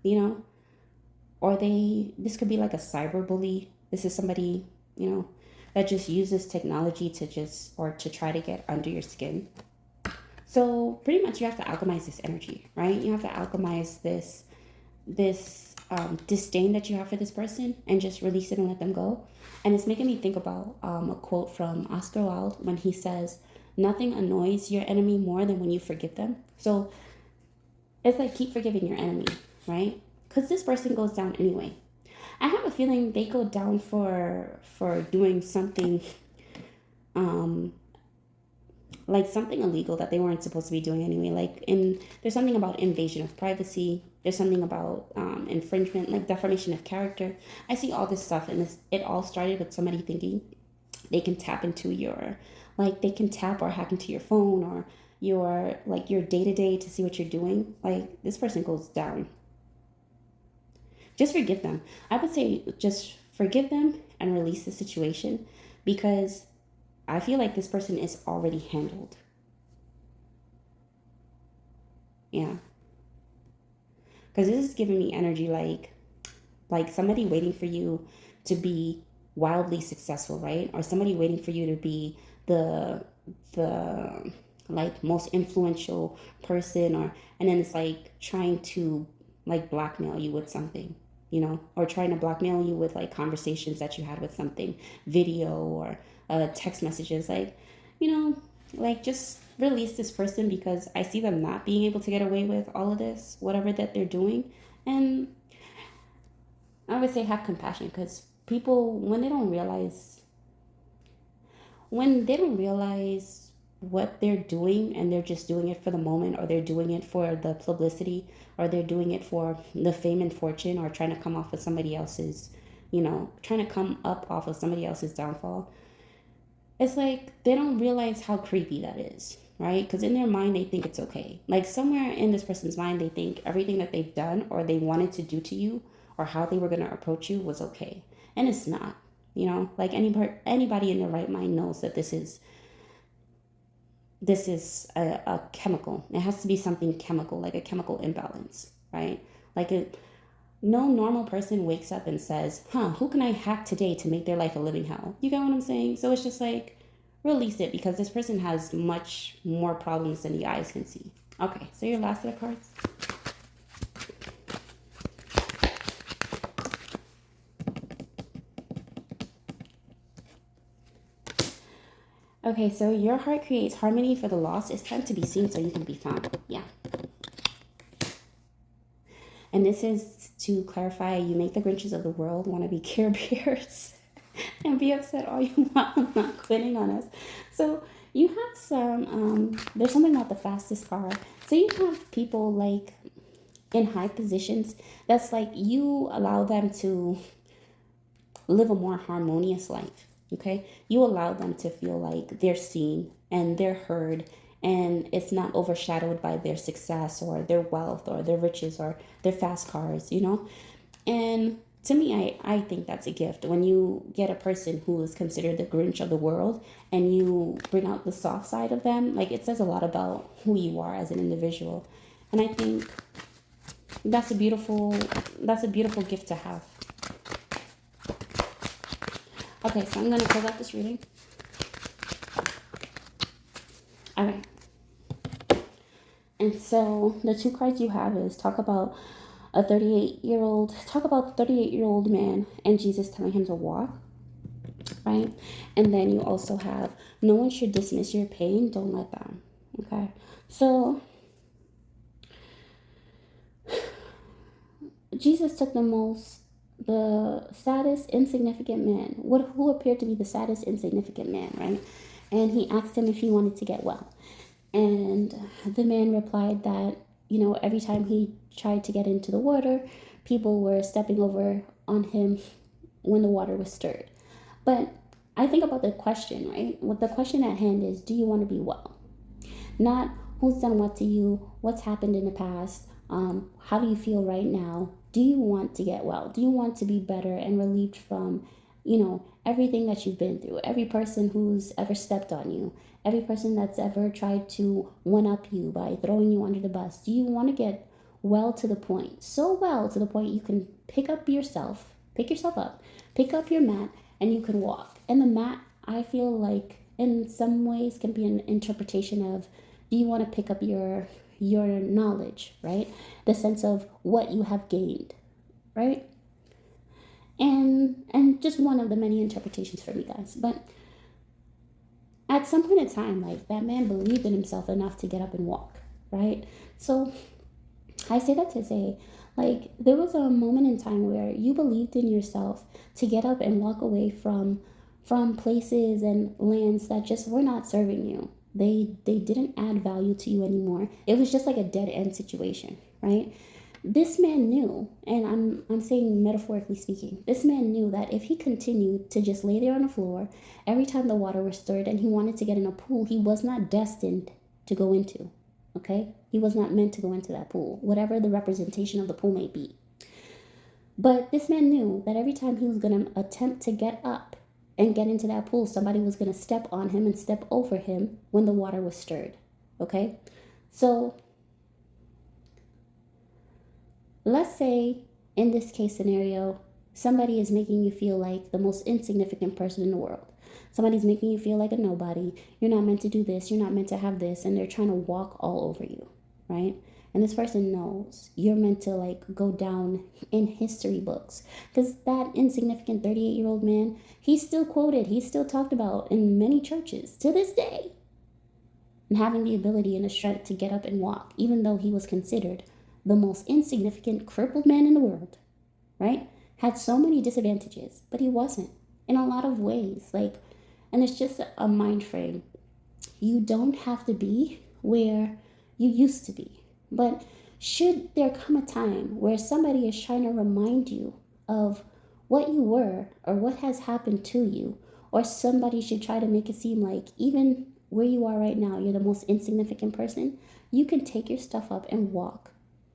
you know, or this could be like a cyber bully. This is somebody, you know, that just uses technology to just, or to try to get under your skin. So pretty much you have to alchemize this energy, right? You have to alchemize this disdain that you have for this person and just release it and let them go. And it's making me think about a quote from Oscar Wilde when he says, nothing annoys your enemy more than when you forgive them. So it's like keep forgiving your enemy, right? Because this person goes down anyway. I have a feeling they go down for doing something like something illegal that they weren't supposed to be doing anyway. Like there's something about invasion of privacy. There's something about infringement, like defamation of character. I see all this stuff, and it all started with somebody thinking they can tap into your, like they can tap or hack into your phone or your like your day to day to see what you're doing. Like this person goes down. just forgive them. I would say just forgive them and release the situation, because I feel like this person is already handled. Yeah. Because this is giving me energy like somebody waiting for you to be wildly successful, right? Or somebody waiting for you to be the like most influential person, or and then it's like trying to like blackmail you with something, or trying to blackmail you with like conversations that you had with something, video or text messages, like, you know, like just release this person, because I see them not being able to get away with all of this, whatever that they're doing. And I would say have compassion, because people, when they don't realize what they're doing, and they're just doing it for the moment, or they're doing it for the publicity, or they're doing it for the fame and fortune, or trying to come off of somebody else's, trying to come up off of somebody else's downfall. It's like they don't realize how creepy that is, right? Because in their mind, they think it's okay. Like somewhere in this person's mind, they think everything that they've done or they wanted to do to you, or how they were going to approach you, was okay. And it's not. Like anybody in their right mind knows that this is a chemical. It has to be something chemical, like a chemical imbalance, right? Like no normal person wakes up and says, who can I hack today to make their life a living hell? You get what I'm saying? So it's just like, release it, because this person has much more problems than the eyes can see. Okay, so your last set of cards. Okay, so your heart creates harmony for the lost. It's time to be seen so you can be found. Yeah. And this is to clarify, you make the Grinches of the world want to be Care Bears and be upset all you want. I'm not quitting on us. So you have there's something about the fastest car. So you have people like in high positions that's like you allow them to live a more harmonious life. Okay, you allow them to feel like they're seen and they're heard, and it's not overshadowed by their success or their wealth or their riches or their fast cars. And to me, I think that's a gift when you get a person who is considered the Grinch of the world, and you bring out the soft side of them. Like, it says a lot about who you are as an individual, and I think that's a beautiful gift to have. Okay, so I'm going to close out this reading. All right. And so the two cards you have is talk about the 38-year-old man and Jesus telling him to walk, right? And then you also have no one should dismiss your pain, don't let them. Okay. So Jesus took the saddest insignificant man, who appeared to be the saddest insignificant man, right? And he asked him if he wanted to get well. And the man replied that, every time he tried to get into the water, people were stepping over on him when the water was stirred. But I think about the question, right? What the question at hand is, do you want to be well? Not who's done what to you, what's happened in the past, how do you feel right now? Do you want to get well? Do you want to be better and relieved from, everything that you've been through? Every person who's ever stepped on you, every person that's ever tried to one-up you by throwing you under the bus. Do you want to get well to the point, so well to the point you can pick yourself up, pick up your mat, and you can walk? And the mat, I feel like, in some ways can be an interpretation of, do you want to pick up your knowledge, right? The sense of what you have gained, right? And just one of the many interpretations for me, guys. But at some point in time, like, that man believed in himself enough to get up and walk, right? So I say that to say, like, there was a moment in time where you believed in yourself to get up and walk away from places and lands that just were not serving you. They didn't add value to you anymore. It was just like a dead end situation, right? This man knew, and I'm saying metaphorically speaking, this man knew that if he continued to just lay there on the floor every time the water was stirred and he wanted to get in a pool, he was not destined to go into. Okay? He was not meant to go into that pool, whatever the representation of the pool may be. But this man knew that every time he was going to attempt to get up and get into that pool, somebody was going to step on him and step over him when the water was stirred. Okay? So let's say in this case scenario, somebody is making you feel like the most insignificant person in the world. Somebody's making you feel like a nobody. You're not meant to do this. You're not meant to have this. And they're trying to walk all over you, right? And this person knows you're meant to like go down in history books. Because that insignificant 38-year-old man, he's still quoted, he's still talked about in many churches to this day. And having the ability and the strength to get up and walk, even though he was considered the most insignificant, crippled man in the world, right? Had so many disadvantages, but he wasn't in a lot of ways. Like, and it's just a mind frame. You don't have to be where you used to be. But should there come a time where somebody is trying to remind you of what you were or what has happened to you, or somebody should try to make it seem like even where you are right now, you're the most insignificant person, you can take your stuff up and walk.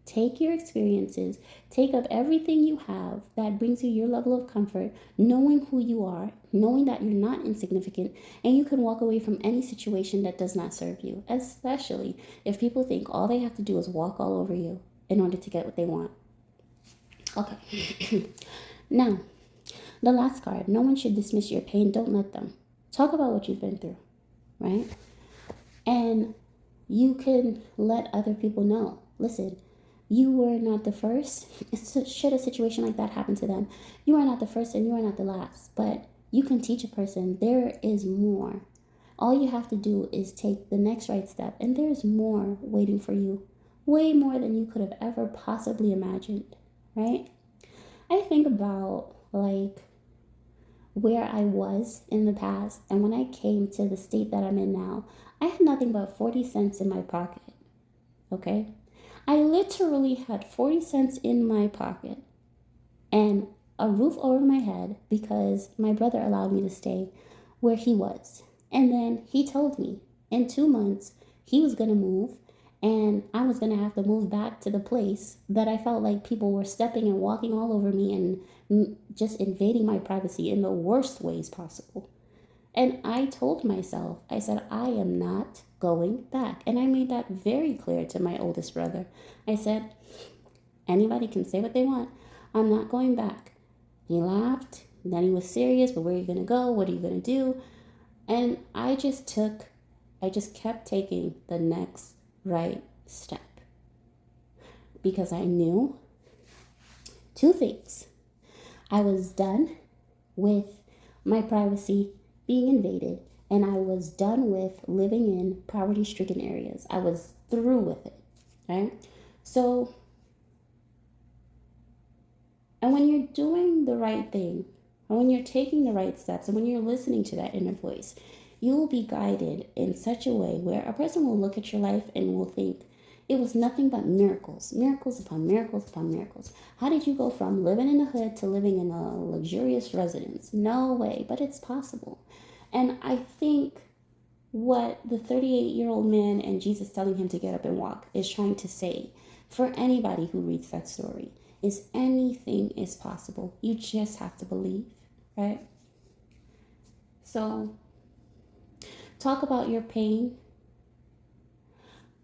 Take your experiences, take up everything you have that brings you your level of comfort, knowing who you are, knowing that you're not insignificant, and you can walk away from any situation that does not serve you, especially if people think all they have to do is walk all over you in order to get what they want. Okay. Now, the last card, no one should dismiss your pain. Don't let them. Talk about what you've been through, right? And you can let other people know. Listen, you were not the first. Should a situation like that happen to them, you are not the first and you are not the last. But you can teach a person there is more. All you have to do is take the next right step, and there's more waiting for you. Way more than you could have ever possibly imagined, right? I think about like where I was in the past, and when I came to the state that I'm in now, I had nothing but 40 cents in my pocket, okay? I literally had 40 cents in my pocket and a roof over my head because my brother allowed me to stay where he was. And then he told me in 2 months he was going to move and I was going to have to move back to the place that I felt like people were stepping and walking all over me and just invading my privacy in the worst ways possible. And I told myself, I said, I am not going back. And I made that very clear to my oldest brother. I said, anybody can say what they want. I'm not going back. He laughed. Then he was serious, but where are you going to go? What are you going to do? And I just kept taking the next right step. Because I knew 2 things. I was done with my privacy being invaded, and I was done with living in poverty-stricken areas. I was through with it, right? So, and when you're doing the right thing, and when you're taking the right steps, and when you're listening to that inner voice, you will be guided in such a way where a person will look at your life and will think, it was nothing but miracles, miracles upon miracles upon miracles. How did you go from living in the hood to living in a luxurious residence? No way, but it's possible. And I think what the 38-year-old man and Jesus telling him to get up and walk is trying to say for anybody who reads that story is anything is possible. You just have to believe, right? So talk about your pain.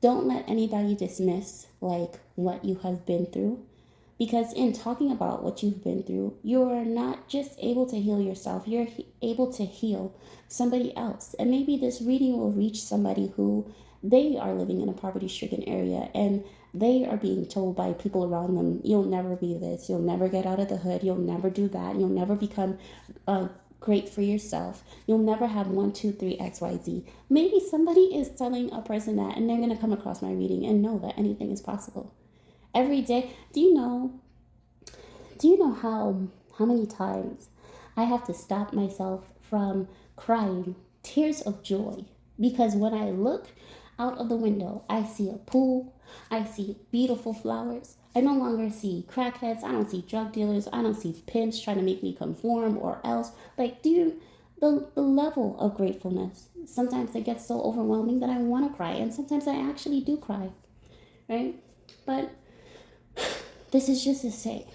Don't let anybody dismiss like what you have been through, because in talking about what you've been through, you're not just able to heal yourself, you're able to heal somebody else. And maybe this reading will reach somebody who they are living in a poverty-stricken area and they are being told by people around them, you'll never be this, you'll never get out of the hood, you'll never do that, you'll never become great for yourself, you'll never have 1, 2, 3, XYZ. Maybe somebody is telling a person that and they're going to come across my reading and know that anything is possible. Every day, do you know how many times I have to stop myself from crying tears of joy because when I look out of the window, I see a pool, I see beautiful flowers. I no longer see crackheads, I don't see drug dealers, I don't see pimps trying to make me conform or else. Like, the level of gratefulness, sometimes it gets so overwhelming that I want to cry, and sometimes I actually do cry, right? But this is just to say,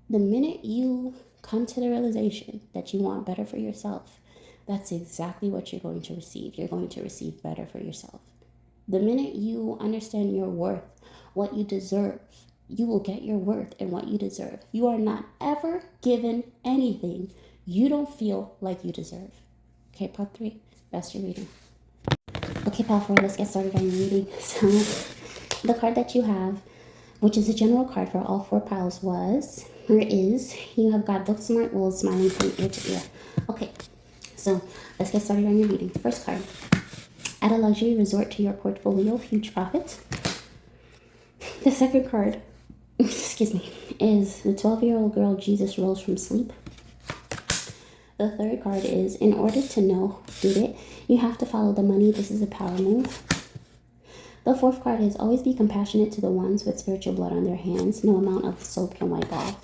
The minute you come to the realization that you want better for yourself, that's exactly what you're going to receive. You're going to receive better for yourself. The minute you understand your worth, what you deserve, you will get your worth and what you deserve. You are not ever given anything you don't feel like you deserve. Okay, part 3, that's your reading. Okay, part 4, let's get started on your reading. So, the card that you have, which is a general card for all 4 piles, you have got book smart wolves smiling from ear to ear. Okay, so let's get started on your reading. First card. Add a luxury resort to your portfolio, huge profits. The second card, excuse me, is the 12-year-old girl Jesus rose from sleep. The third card is, in order to know who did it, you have to follow the money. This is a power move. The fourth card is, always be compassionate to the ones with spiritual blood on their hands. No amount of soap can wipe off.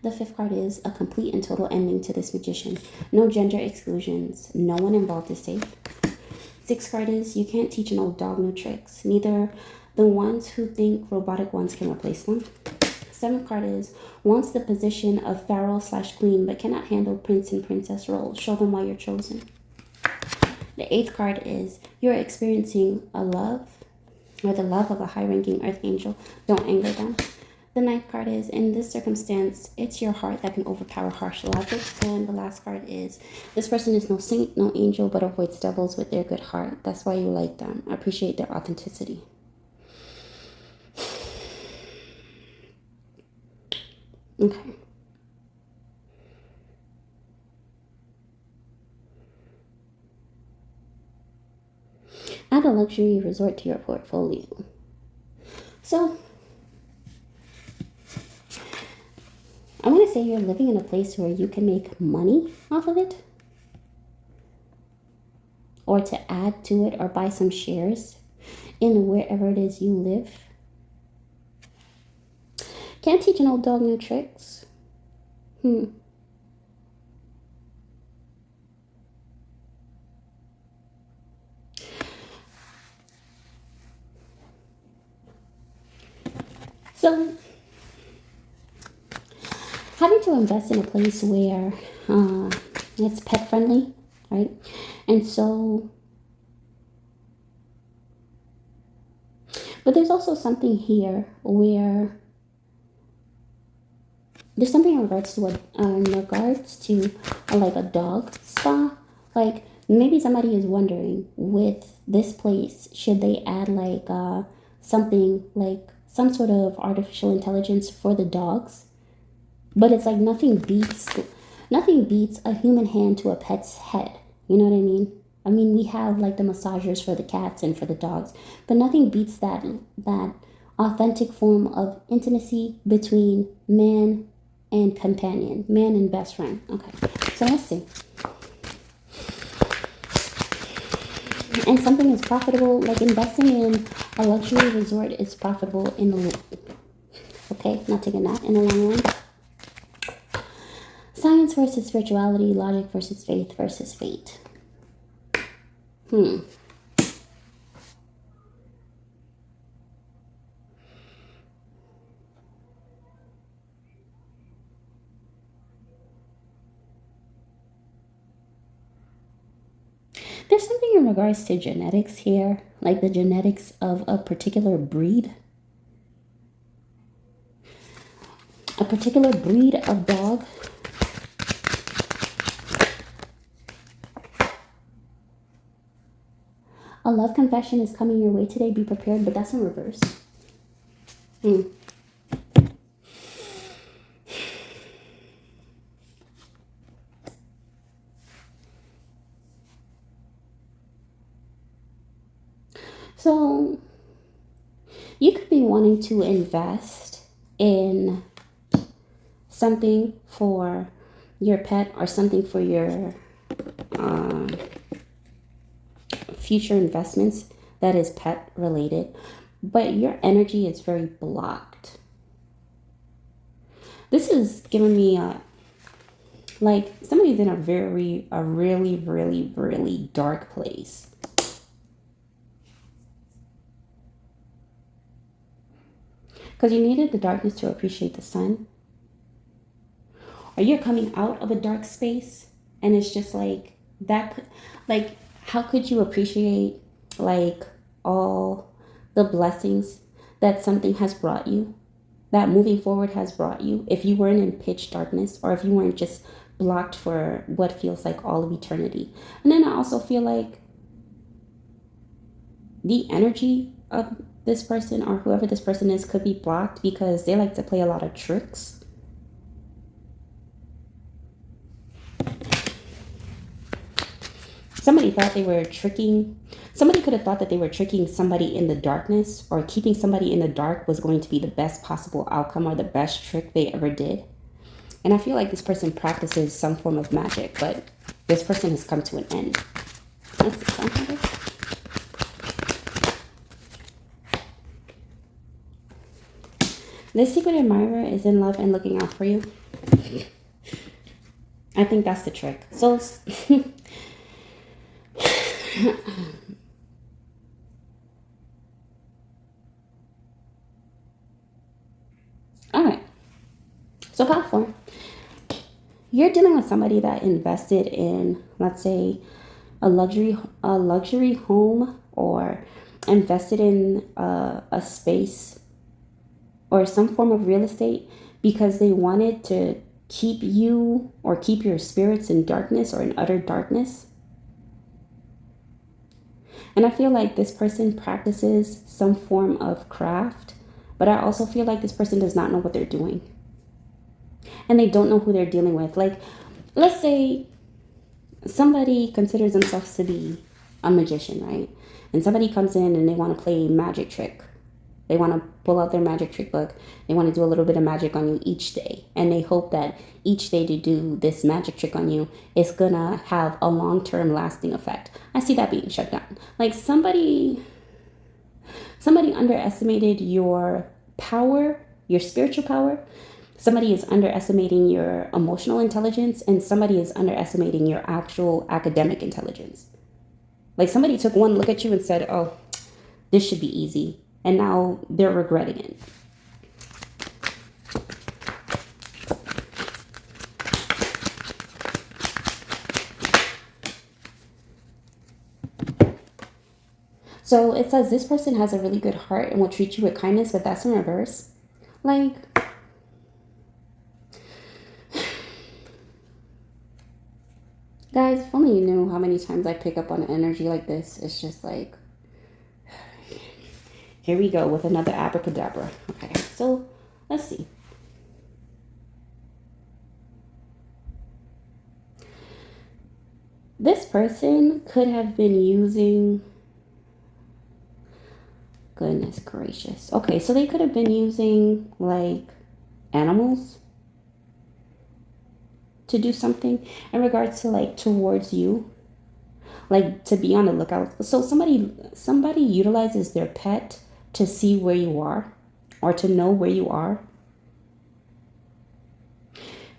The fifth card is a complete and total ending to this magician. No gender exclusions. No one involved is safe. Sixth card is, you can't teach an old dog new tricks. Neither the ones who think robotic ones can replace them. Seventh card is, wants the position of pharaoh/queen but cannot handle prince and princess roles. Show them why you're chosen. The eighth card is, you're experiencing a love or the love of a high-ranking earth angel. Don't anger them. The ninth card is, in this circumstance, it's your heart that can overpower harsh logic. And the last card is, this person is no saint, no angel, but avoids devils with their good heart. That's why you like them. Appreciate their authenticity. Okay. Add a luxury resort to your portfolio. So, I want to say you're living in a place where you can make money off of it, or to add to it or buy some shares in wherever it is you live. Can't teach an old dog new tricks. So, having to invest in a place where it's pet friendly, right? And so, but there's also something here where there's something in regards to like a dog spa. Like maybe somebody is wondering with this place, should they add like something like some sort of artificial intelligence for the dogs? But it's like nothing beats a human hand to a pet's head. You know what I mean? I mean, we have like the massagers for the cats and for the dogs, but nothing beats that authentic form of intimacy between man and companion, man and best friend. Okay, so let's see. And something is profitable, like investing in a luxury resort is profitable in the okay, not taking that in the long run. Science versus spirituality, logic versus faith versus fate. There's something in regards to genetics here, like the genetics of a particular breed. A particular breed of dog. A love confession is coming your way today. Be prepared, but that's in reverse. So, you could be wanting to invest in something for your pet or something for your future investments that is pet related, but your energy is very blocked. This is giving me like somebody's in a really, really dark place. Because you needed the darkness to appreciate the sun. or you're coming out of a dark space, and it's just like that. Like, how could you appreciate like all the blessings that something has brought you, that moving forward has brought you, if you weren't in pitch darkness, or if you weren't just blocked for what feels like all of eternity? And then I also feel like the energy of this person, or whoever this person is, could be blocked because they like to play a lot of tricks. Somebody thought they were tricking, somebody could have thought that they were tricking somebody in the darkness, or keeping somebody in the dark was going to be the best possible outcome or the best trick they ever did. And I feel like this person practices some form of magic, but this person has come to an end. Let's see something. This secret admirer is in love and looking out for you. I think that's the trick. So all right. So pile 4. You're dealing with somebody that invested in, let's say, a luxury home, or invested in a space or some form of real estate because they wanted to keep you or keep your spirits in darkness or in utter darkness. And I feel like this person practices some form of craft, but I also feel like this person does not know what they're doing. And they don't know who they're dealing with. Like, let's say somebody considers themselves to be a magician, right? And somebody comes in and they want to play a magic trick. They want to pull out their magic trick book. They want to do a little bit of magic on you each day. And they hope that each day to do this magic trick on you is going to have a long-term lasting effect. I see that being shut down. Like somebody underestimated your power, your spiritual power. Somebody is underestimating your emotional intelligence, and somebody is underestimating your actual academic intelligence. Like somebody took one look at you and said, oh, this should be easy. And now they're regretting it. So it says this person has a really good heart and will treat you with kindness, but that's in reverse. Like, guys, if only you knew how many times I pick up on an energy like this. It's just like, here we go with another abracadabra. Okay, so let's see. This person could have been using, goodness gracious. Okay, so they could have been using like animals to do something in regards to like towards you, like to be on the lookout. So somebody utilizes their pet to see where you are or to know where you are.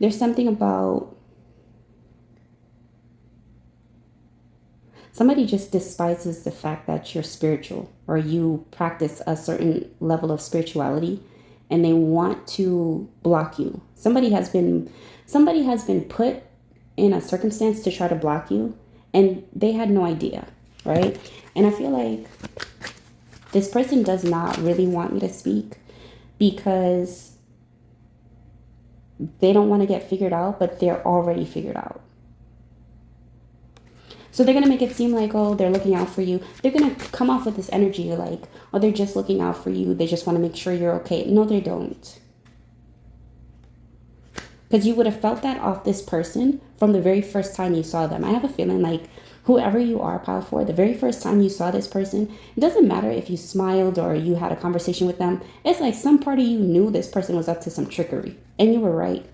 There's something about somebody just despises the fact that you're spiritual or you practice a certain level of spirituality, and they want to block you. Somebody has been put in a circumstance to try to block you, and they had no idea, right? And I feel like this person does not really want me to speak because they don't want to get figured out, but they're already figured out. So they're going to make it seem like, oh, they're looking out for you. They're going to come off with this energy like, oh, they're just looking out for you. They just want to make sure you're okay. No, they don't. Because you would have felt that off this person from the very first time you saw them. I have a feeling like whoever you are, Pile 4, the very first time you saw this person, it doesn't matter if you smiled or you had a conversation with them. It's like some part of you knew this person was up to some trickery. And you were right.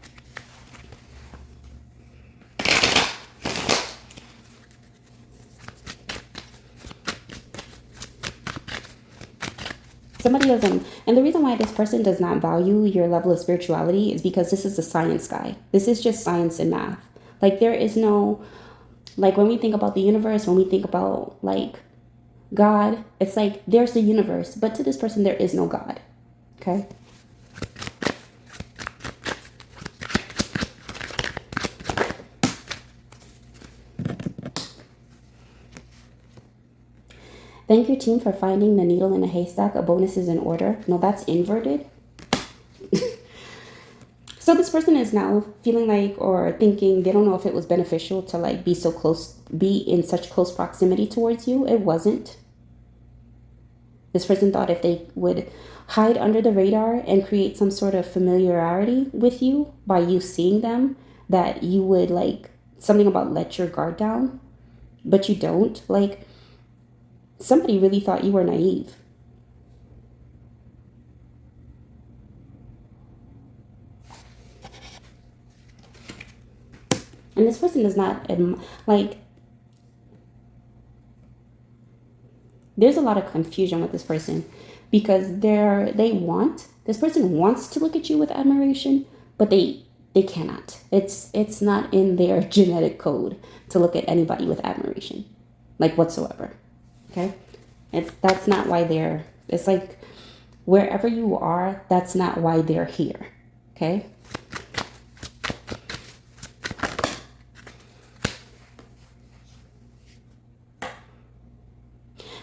Somebody doesn't, and the reason why this person does not value your level of spirituality is because this is a science guy. This is just science and math. Like there is no, like when we think about the universe, when we think about like God, it's like there's the universe, but to this person there is no God. Okay. Thank your team for finding the needle in a haystack. A bonus is in order. No, that's inverted. So this person is now feeling like, or thinking, they don't know if it was beneficial to like be so close, be in such close proximity towards you. It wasn't. This person thought if they would hide under the radar and create some sort of familiarity with you by you seeing them, that you would like something about let your guard down, but you don't. Like, somebody really thought you were naive. And this person does not, like, there's a lot of confusion with this person because this person wants to look at you with admiration, but they cannot. It's not in their genetic code to look at anybody with admiration, like whatsoever. Okay? That's not why it's like wherever you are, that's not why they're here. Okay?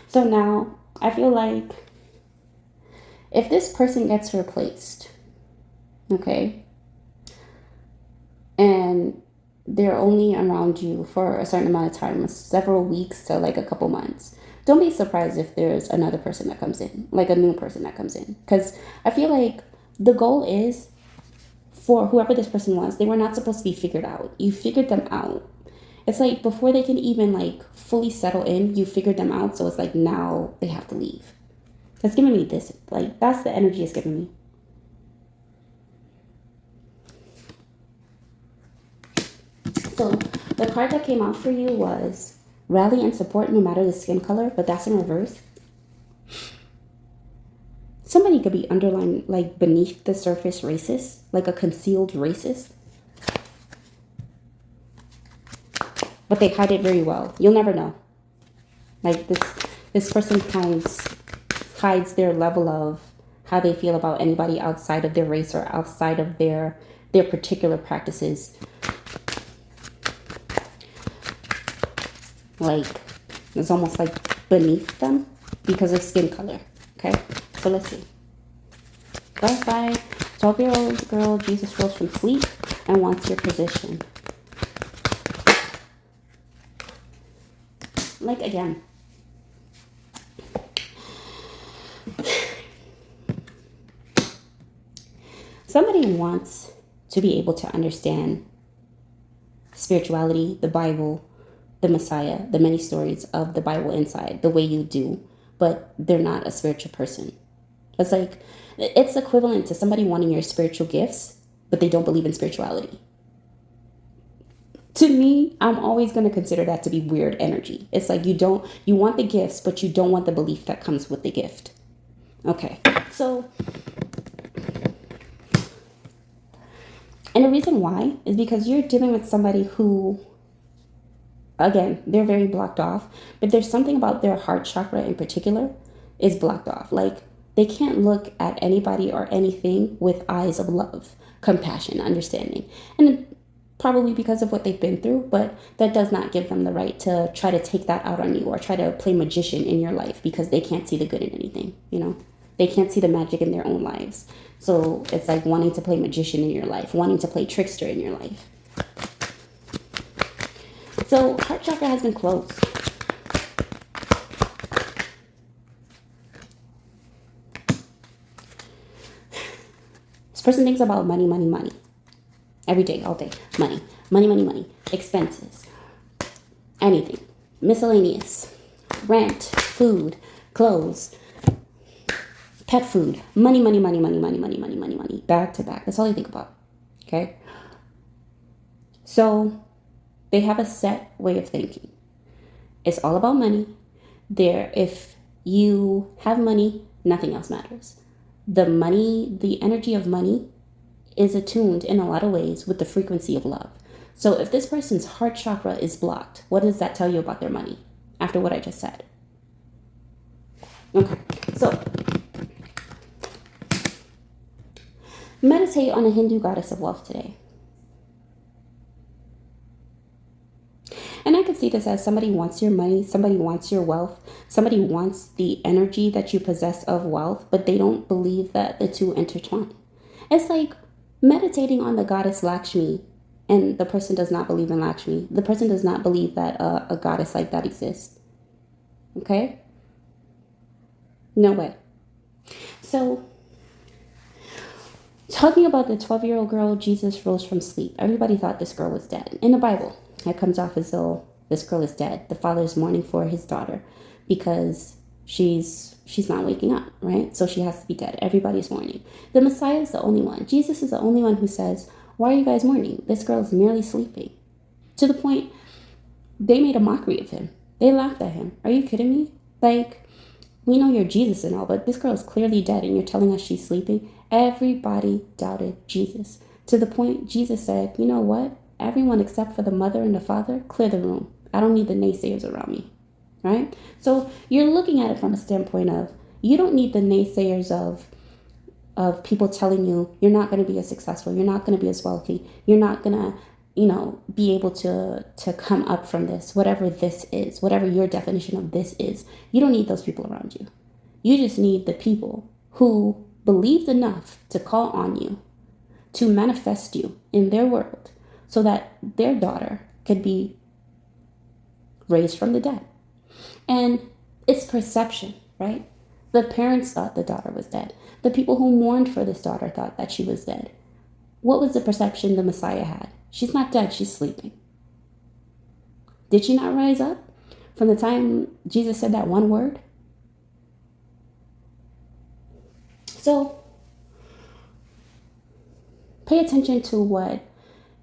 So now I feel like if this person gets replaced, okay, and they're only around you for a certain amount of time, several weeks to like a couple months, don't be surprised if there's another person that comes in, like a new person that comes in. Because I feel like the goal is for whoever this person was, they were not supposed to be figured out. You figured them out. It's like before they can even like fully settle in, you figured them out. So it's like now they have to leave. That's giving me this. Like, that's the energy it's giving me. So the card that came out for you was rally and support no matter the skin color, but that's in reverse. Somebody could be underlined like beneath the surface racist, like a concealed racist. But they hide it very well. You'll never know. Like this person hides their level of how they feel about anybody outside of their race or outside of their particular practices. Like, it's almost like beneath them because of skin color. Okay? So let's see. Clarify. 12-year-old girl, Jesus rose from sleep and wants your position. Like, again, somebody wants to be able to understand spirituality, the Bible, the Messiah, the many stories of the Bible inside, the way you do, but they're not a spiritual person. It's like, it's equivalent to somebody wanting your spiritual gifts, but they don't believe in spirituality. To me, I'm always going to consider that to be weird energy. It's like you want the gifts, but you don't want the belief that comes with the gift. Okay, so, and the reason why is because you're dealing with somebody who, again, they're very blocked off, but there's something about their heart chakra in particular is blocked off. Like, they can't look at anybody or anything with eyes of love, compassion, understanding. And probably because of what they've been through, but that does not give them the right to try to take that out on you or try to play magician in your life because they can't see the good in anything, you know? They can't see the magic in their own lives. So it's like wanting to play magician in your life, wanting to play trickster in your life. So heart chakra has been closed. This person thinks about money, money, money. Every day, all day. Money, money, money, money. Expenses. Anything. Miscellaneous. Rent. Food. Clothes. Pet food. Money, money, money, money, money, money, money, money, money. Back to back. That's all they think about. Okay? So, they have a set way of thinking. It's all about money. If you have money, nothing else matters. The energy of money is attuned in a lot of ways with the frequency of love. So if this person's heart chakra is blocked, what does that tell you about their money after what I just said? Okay, so meditate on a Hindu goddess of wealth today. And I could could see this as somebody wants your money, somebody wants your wealth, somebody wants the energy that you possess of wealth, but they don't believe that the two intertwine. It's like meditating on the goddess Lakshmi, and the person does not believe in Lakshmi. The person does not believe that a goddess like that exists. Okay? No way. So, talking about the 12-year-old girl, Jesus rose from sleep. Everybody thought this girl was dead. In the Bible, it comes off as though this girl is dead. The father is mourning for his daughter because she's not waking up, right? So she has to be dead. Everybody's mourning. The Messiah is the only one. Jesus is the only one who says, why are you guys mourning? This girl is merely sleeping. To the point, they made a mockery of him. They laughed at him. Are you kidding me? Like, we know you're Jesus and all, but this girl is clearly dead and you're telling us she's sleeping? Everybody doubted Jesus. To the point, Jesus said, you know what? Everyone except for the mother and the father, clear the room. I don't need the naysayers around me. Right? So you're looking at it from a standpoint of, you don't need the naysayers of people telling you you're not going to be as successful, you're not going to be as wealthy, you're not going to, be able to come up from this, whatever this is, whatever your definition of this is. You don't need those people around you. You just need the people who believed enough to call on you, to manifest you in their world so that their daughter could be raised from the dead. And it's perception, right? The parents thought the daughter was dead. The people who mourned for this daughter thought that she was dead. What was the perception the Messiah had? She's not dead, she's sleeping. Did she not rise up from the time Jesus said that one word? So, pay attention to what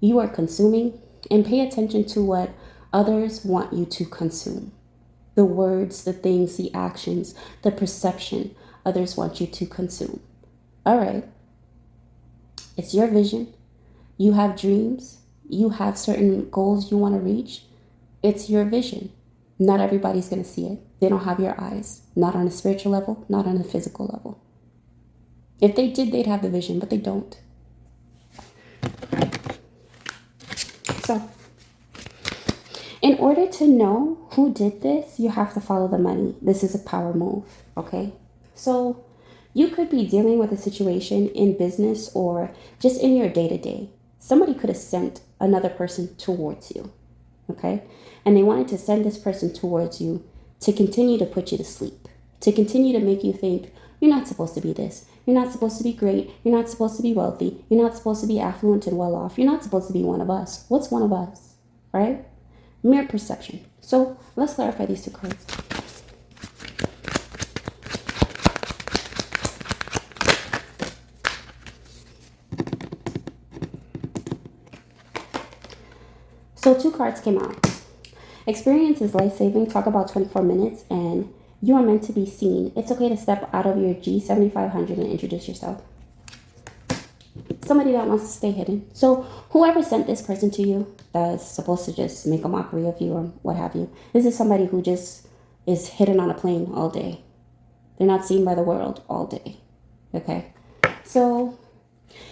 you are consuming and pay attention to what others want you to consume. The words, the things, the actions, the perception others want you to consume. All right. It's your vision. You have dreams. You have certain goals you want to reach. It's your vision. Not everybody's going to see it. They don't have your eyes. Not on a spiritual level, not on a physical level. If they did, they'd have the vision, but they don't. So, in order to know who did this, you have to follow the money. This is a power move, okay? So, you could be dealing with a situation in business or just in your day-to-day. Somebody could have sent another person towards you, okay? And they wanted to send this person towards you to continue to put you to sleep, to continue to make you think, you're not supposed to be this. You're not supposed to be great. You're not supposed to be wealthy. You're not supposed to be affluent and well off. You're not supposed to be one of us. What's one of us, right? Mere perception. So let's clarify these two cards. So 2 cards came out. Experience is life-saving. Talk about 24 minutes and you are meant to be seen. It's okay to step out of your G7500 and introduce yourself. Somebody that wants to stay hidden. So whoever sent this person to you that's supposed to just make a mockery of you or what have you, this is somebody who just is hidden on a plane all day. They're not seen by the world all day. Okay? So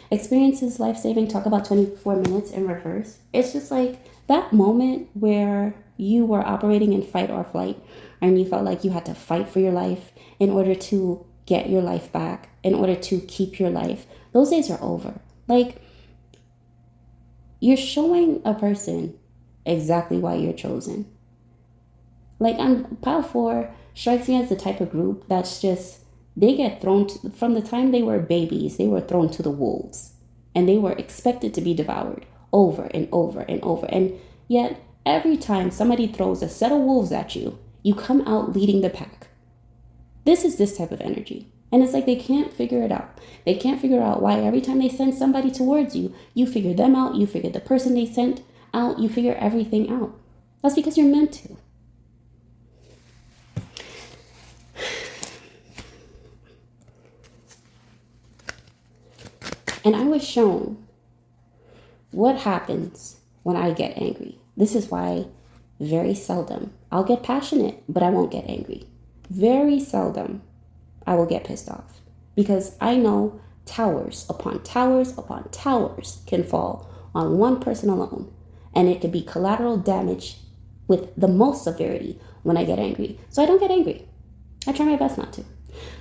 experience is life-saving. Talk about 24 minutes in reverse. It's just like that moment where you were operating in fight or flight and you felt like you had to fight for your life in order to get your life back, in order to keep your life. Those days are over. Like, you're showing a person exactly why you're chosen. Like, Pile 4 strikes me as the type of group that's just, they get thrown, from the time they were babies, they were thrown to the wolves. And they were expected to be devoured over and over and over. And yet, every time somebody throws a set of wolves at you, you come out leading the pack. This is this type of energy. And it's like they can't figure it out. They can't figure out why every time they send somebody towards you, you figure them out, you figure the person they sent out, you figure everything out. That's because you're meant to. And I was shown what happens when I get angry. This is why very seldom I'll get passionate, but I won't get angry. Very seldom I will get pissed off because I know towers upon towers upon towers can fall on one person alone, and it could be collateral damage with the most severity when I get angry. So I don't get angry. I try my best not to.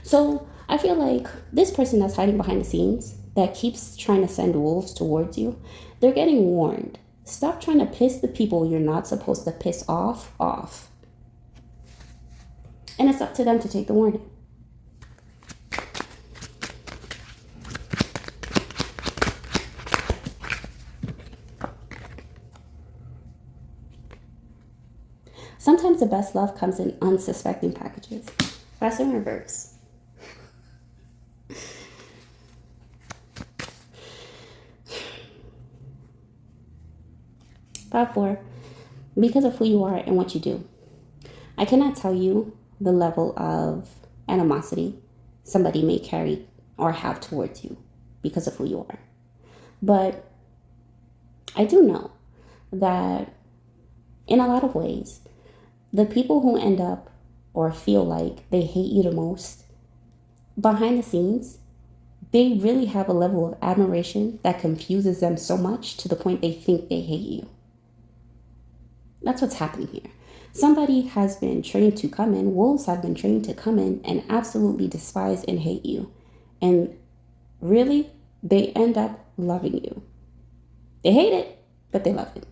So I feel like this person that's hiding behind the scenes that keeps trying to send wolves towards you, they're getting warned. Stop trying to piss the people you're not supposed to piss off. And it's up to them to take the warning. Sometimes the best love comes in unsuspecting packages. That's in reverse. Part 4. Because of who you are and what you do. I cannot tell you the level of animosity somebody may carry or have towards you because of who you are. But I do know that in a lot of ways, the people who end up or feel like they hate you the most, behind the scenes, they really have a level of admiration that confuses them so much to the point they think they hate you. That's what's happening here. Somebody has been trained to come in, wolves have been trained to come in and absolutely despise and hate you. And really, they end up loving you. They hate it, but they love it.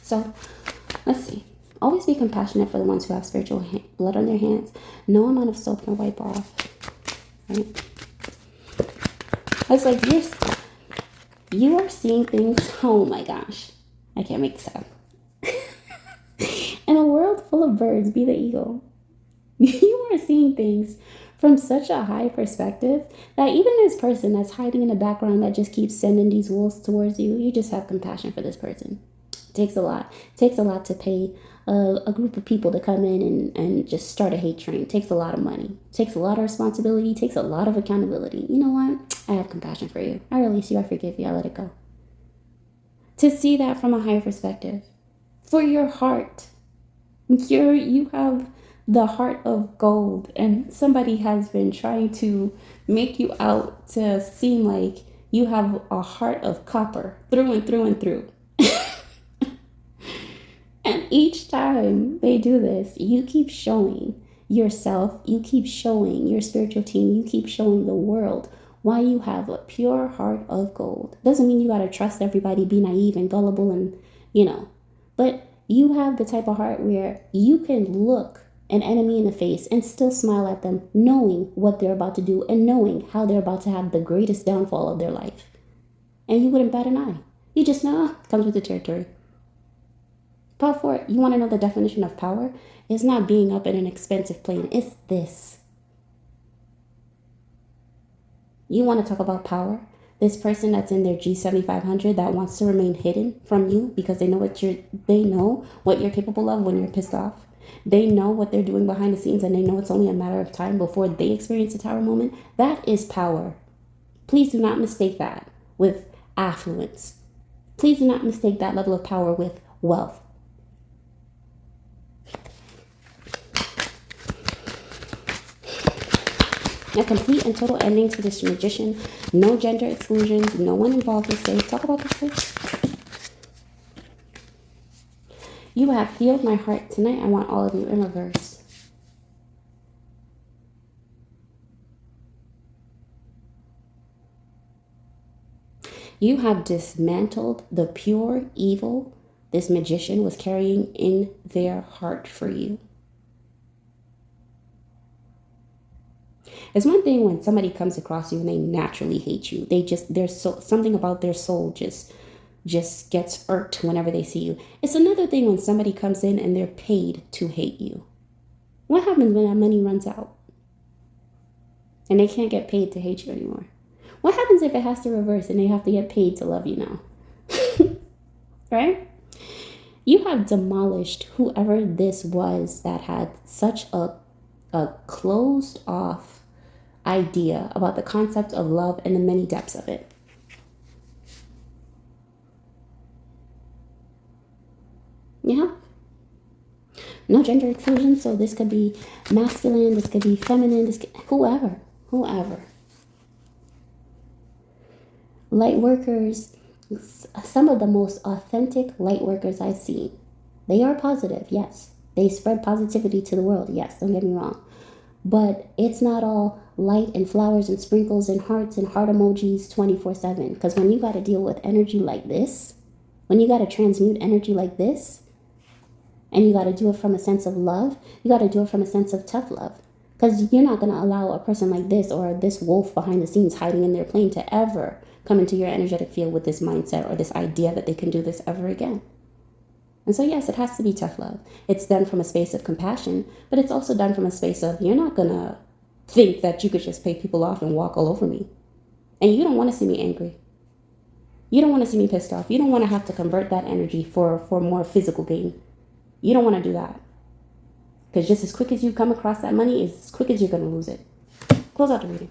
So, let's see. Always be compassionate for the ones who have spiritual blood on their hands. No amount of soap can wipe off. Right? It's like you are seeing things. Oh my gosh. I can't make this up. In a world full of birds, be the eagle. You are seeing things from such a high perspective that even this person that's hiding in the background that just keeps sending these wolves towards you, you just have compassion for this person. It takes a lot. It takes a lot to pay a group of people to come in and just start a hate train. It takes a lot of money. It takes a lot of responsibility. It takes a lot of accountability. You know what? I have compassion for you. I release you. I forgive you. I let it go. To see that from a higher perspective. For your heart. You have the heart of gold, and somebody has been trying to make you out to seem like you have a heart of copper through and through and through. And each time they do this, you keep showing yourself, you keep showing your spiritual team, you keep showing the world why you have a pure heart of gold. Doesn't mean you got to trust everybody, be naive and gullible and, but you have the type of heart where you can look an enemy in the face and still smile at them, knowing what they're about to do and knowing how they're about to have the greatest downfall of their life. And you wouldn't bat an eye. You just know, it comes with the territory. Part 4, you want to know the definition of power? It's not being up in an expensive plane. It's this. You want to talk about power? This person that's in their G7500 that wants to remain hidden from you because they know what you're capable of when you're pissed off. They know what they're doing behind the scenes and they know it's only a matter of time before they experience a tower moment. That is power. Please do not mistake that with affluence. Please do not mistake that level of power with wealth. A complete and total ending to this magician. No gender exclusions. No one involved is safe. Talk about this, please. You have healed my heart tonight. I want all of you in reverse. You have dismantled the pure evil this magician was carrying in their heart for you. It's one thing when somebody comes across you and they naturally hate you. There's something about their soul just gets irked whenever they see you. It's another thing when somebody comes in and they're paid to hate you. What happens when that money runs out? And they can't get paid to hate you anymore? What happens if it has to reverse and they have to get paid to love you now? Right? You have demolished whoever this was that had such a closed off idea about the concept of love and the many depths of it. Yeah. No gender exclusion, so this could be masculine, this could be feminine, whoever. Light workers, some of the most authentic light workers I've seen They are positive, yes. They spread positivity to the world, yes, don't get me wrong. But it's not all light and flowers and sprinkles and hearts and heart emojis 24/7. Because when you got to deal with energy like this, when you got to transmute energy like this, and you got to do it from a sense of love, you got to do it from a sense of tough love. Because you're not going to allow a person like this or this wolf behind the scenes hiding in their plane to ever come into your energetic field with this mindset or this idea that they can do this ever again. And so, yes, it has to be tough love. It's done from a space of compassion, but it's also done from a space of you're not going to think that you could just pay people off and walk all over me. And you don't want to see me angry. You don't want to see me pissed off. You don't want to have to convert that energy for more physical gain. You don't want to do that. Because just as quick as you come across that money, as quick as you're going to lose it. Close out the reading.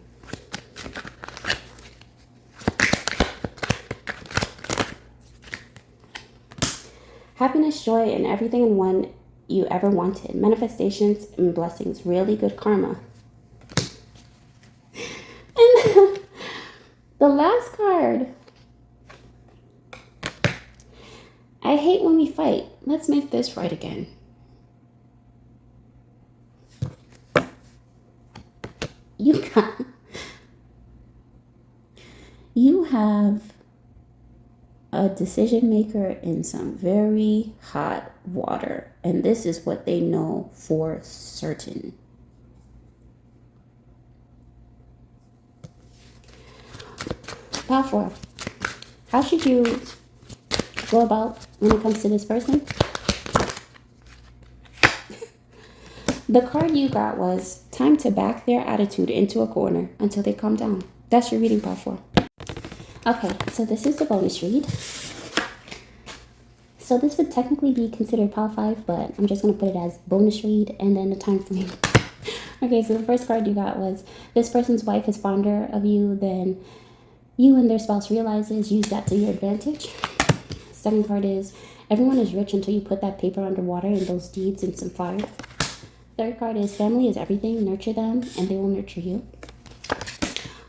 Happiness, joy, and everything in one you ever wanted. Manifestations and blessings. Really good karma. And the last card. I hate when we fight. Let's make this right again. You have a decision maker in some very hot water, and this is what they know for certain. Pile 4. How should you go about when it comes to this person? The card you got was time to back their attitude into a corner until they calm down. That's your reading, pile 4. Okay, so this is the bonus read. So this would technically be considered pile 5, but I'm just going to put it as bonus read and then the time frame. Okay, so the first card you got was this person's wife is fonder of you than you and their spouse realizes. Use that to your advantage. Second card is everyone is rich until you put that paper underwater and those deeds in some fire. Third card is family is everything. Nurture them and they will nurture you.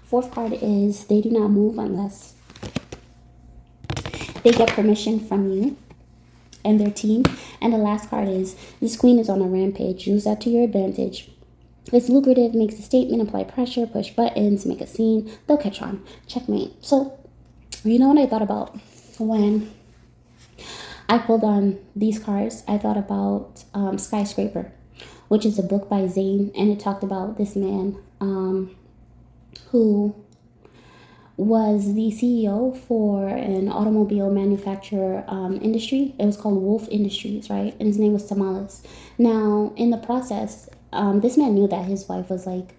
Fourth card is they do not move unless they get permission from you and their team. And the last card is this queen is on a rampage. Use that to your advantage. It's lucrative, makes a statement, apply pressure, push buttons, make a scene. They'll catch on. Checkmate. So, you know what I thought about when I pulled on these cards? I thought about Skyscraper, which is a book by Zane, and it talked about this man who was the CEO for an automobile manufacturer industry. It was called Wolf Industries, right? And his name was Tamales. Now, in the process, this man knew that his wife was like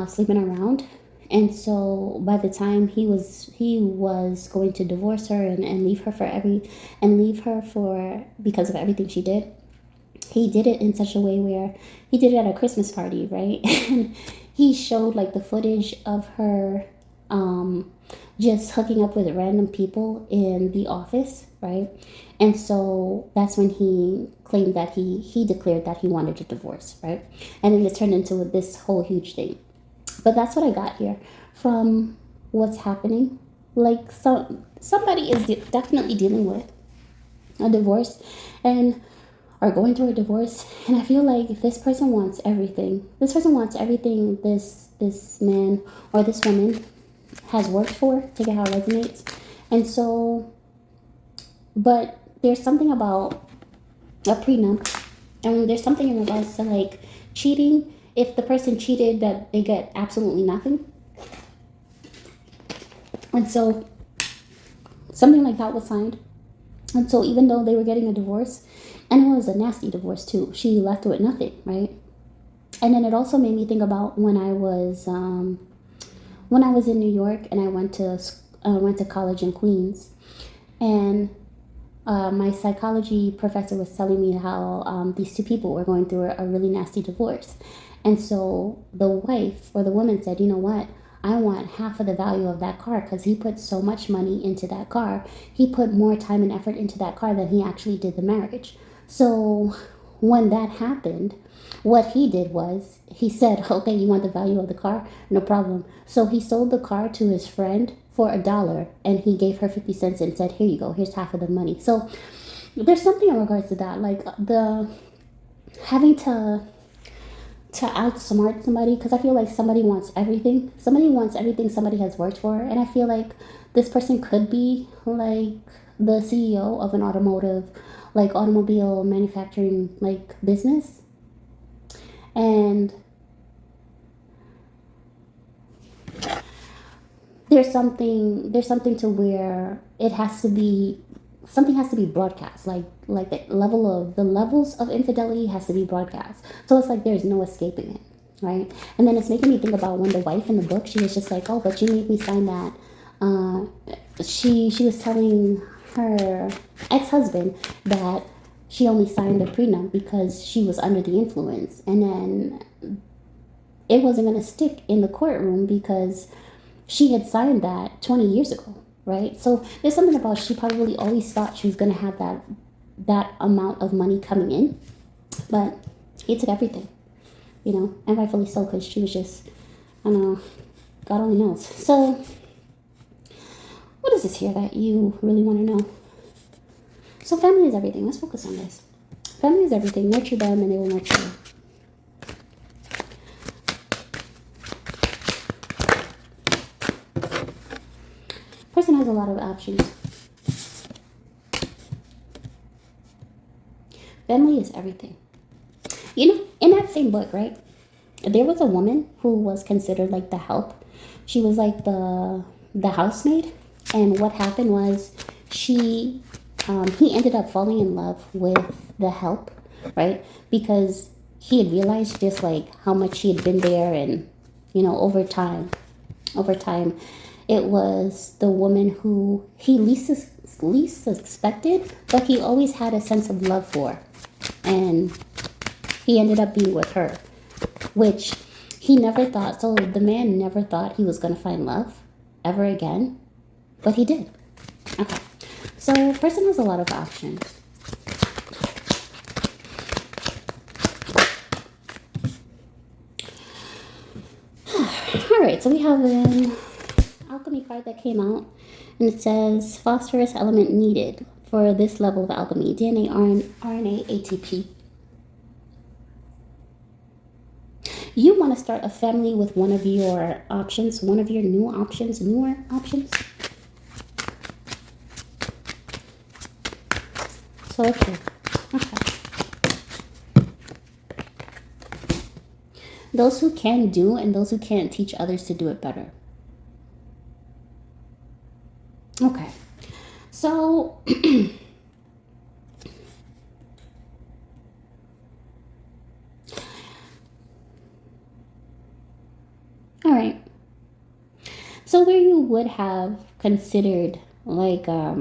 sleeping around, and so by the time he was going to divorce her and leave her for because of everything she did. He did it in such a way where he did it at a Christmas party, right? And he showed like the footage of her just hooking up with random people in the office, right? And so that's when he claimed that he declared that he wanted a divorce, right? And then it turned into this whole huge thing. But that's what I got here from what's happening. Like somebody is definitely dealing with a divorce and are going through a divorce, and I feel like if this person wants everything, this man or this woman has worked for to get how it resonates. And so, but there's something about a prenup, and there's something in regards to like cheating. If the person cheated, that they get absolutely nothing. And so something like that was signed. And so even though they were getting a divorce, and it was a nasty divorce too, she left with nothing, right? And then it also made me think about when I was in New York and I went to college in Queens, and my psychology professor was telling me how these two people were going through a really nasty divorce. And so the wife or the woman said, you know what? I want half of the value of that car because he put so much money into that car. He put more time and effort into that car than he actually did the marriage. So when that happened, what he did was he said, okay, you want the value of the car? No problem. So he sold the car to his friend for $1 and he gave her 50 cents and said, here you go, here's half of the money. So there's something in regards to that, like the having to outsmart somebody, because I feel like somebody wants everything. Somebody wants everything somebody has worked for, and I feel like this person could be like the CEO of an automobile manufacturing like business, and there's something to where it has to be something has to be broadcast, like the levels of infidelity has to be broadcast, so it's like there's no escaping it, right? And then it's making me think about when the wife in the book, she was just like, oh, but you made me sign that. uh she was telling her ex-husband that she only signed a prenup because she was under the influence, and then it wasn't going to stick in the courtroom because she had signed that 20 years ago, right? So there's something about, she probably always thought she was going to have that amount of money coming in, but he took everything, and rightfully so, because she was just, I don't know, God only knows. So what is this here that you really want to know? So family is everything. Let's focus on this. Family is everything. Nurture them and they will nurture you. Person has a lot of options. Family is everything. In that same book, right? There was a woman who was considered like the help. She was like the housemaid, and what happened was she he ended up falling in love with the help, right? Because he had realized just like how much she had been there, and over time, it was the woman who he least suspected, but he always had a sense of love for, and he ended up being with her, which he never thought. So the man never thought he was going to find love ever again, but he did. Okay, so person has a lot of options. All right, so we have an alchemy card that came out, and it says phosphorus element needed for this level of alchemy: DNA, RNA, ATP. You want to start a family with one of your options, one of your newer options. So okay. Those who can do and those who can't teach others to do it better. Okay. So all right. So where you would have considered like where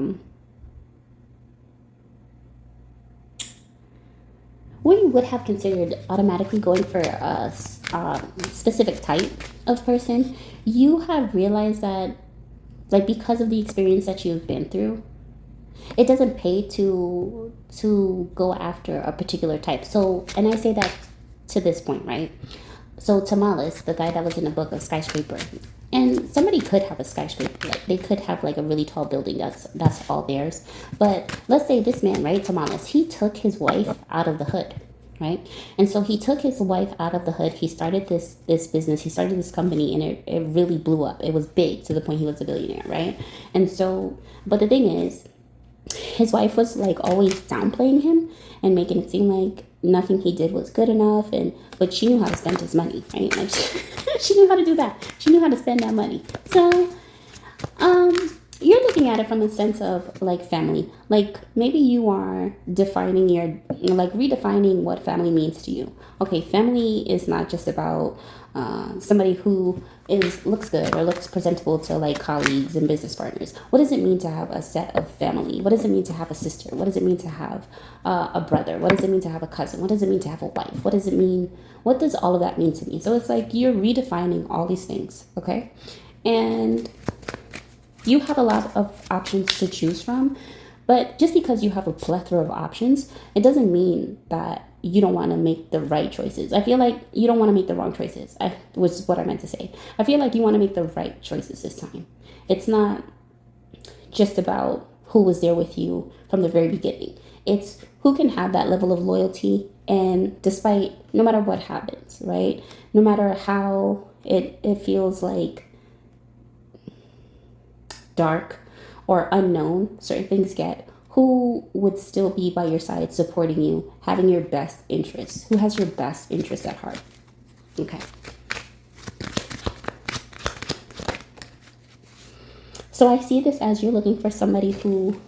you would have considered automatically going for a specific type of person, you have realized that, like, because of the experience that you've been through, it doesn't pay to go after a particular type. So, and I say that to this point, right? So Tamales, the guy that was in the book of Skyscraper, and somebody could have a skyscraper, like they could have like a really tall building that's all theirs. But let's say this man, right, Tamales, he took his wife out of the hood, right? And so he took his wife out of the hood. He started this business. He started this company, and it really blew up. It was big to the point he was a billionaire, right? And so, but the thing is, his wife was like always downplaying him and making it seem like nothing he did was good enough, but she knew how to spend his money, right? Like she knew how to do that. She knew how to spend that money. So you're looking at it from a sense of like family. Like maybe you are redefining what family means to you. Okay, family is not just about somebody who looks good or looks presentable to like colleagues and business partners. What does it mean to have a set of family? What does it mean to have a sister? What does it mean to have a brother? What does it mean to have a cousin? What does it mean to have a wife? What does it mean? What does all of that mean to me? So it's like you're redefining all these things, okay? And you have a lot of options to choose from, but just because you have a plethora of options, it doesn't mean that you don't want to make the right choices. I feel like you don't want to make the wrong choices. Was what I meant to say. I feel like you want to make the right choices this time. It's not just about who was there with you from the very beginning. It's who can have that level of loyalty, and despite, no matter what happens, right? No matter how it feels like dark or unknown, certain things get, who would still be by your side, supporting you, having your best interests, who has your best interests at heart. Okay. So I see this as you're looking for somebody who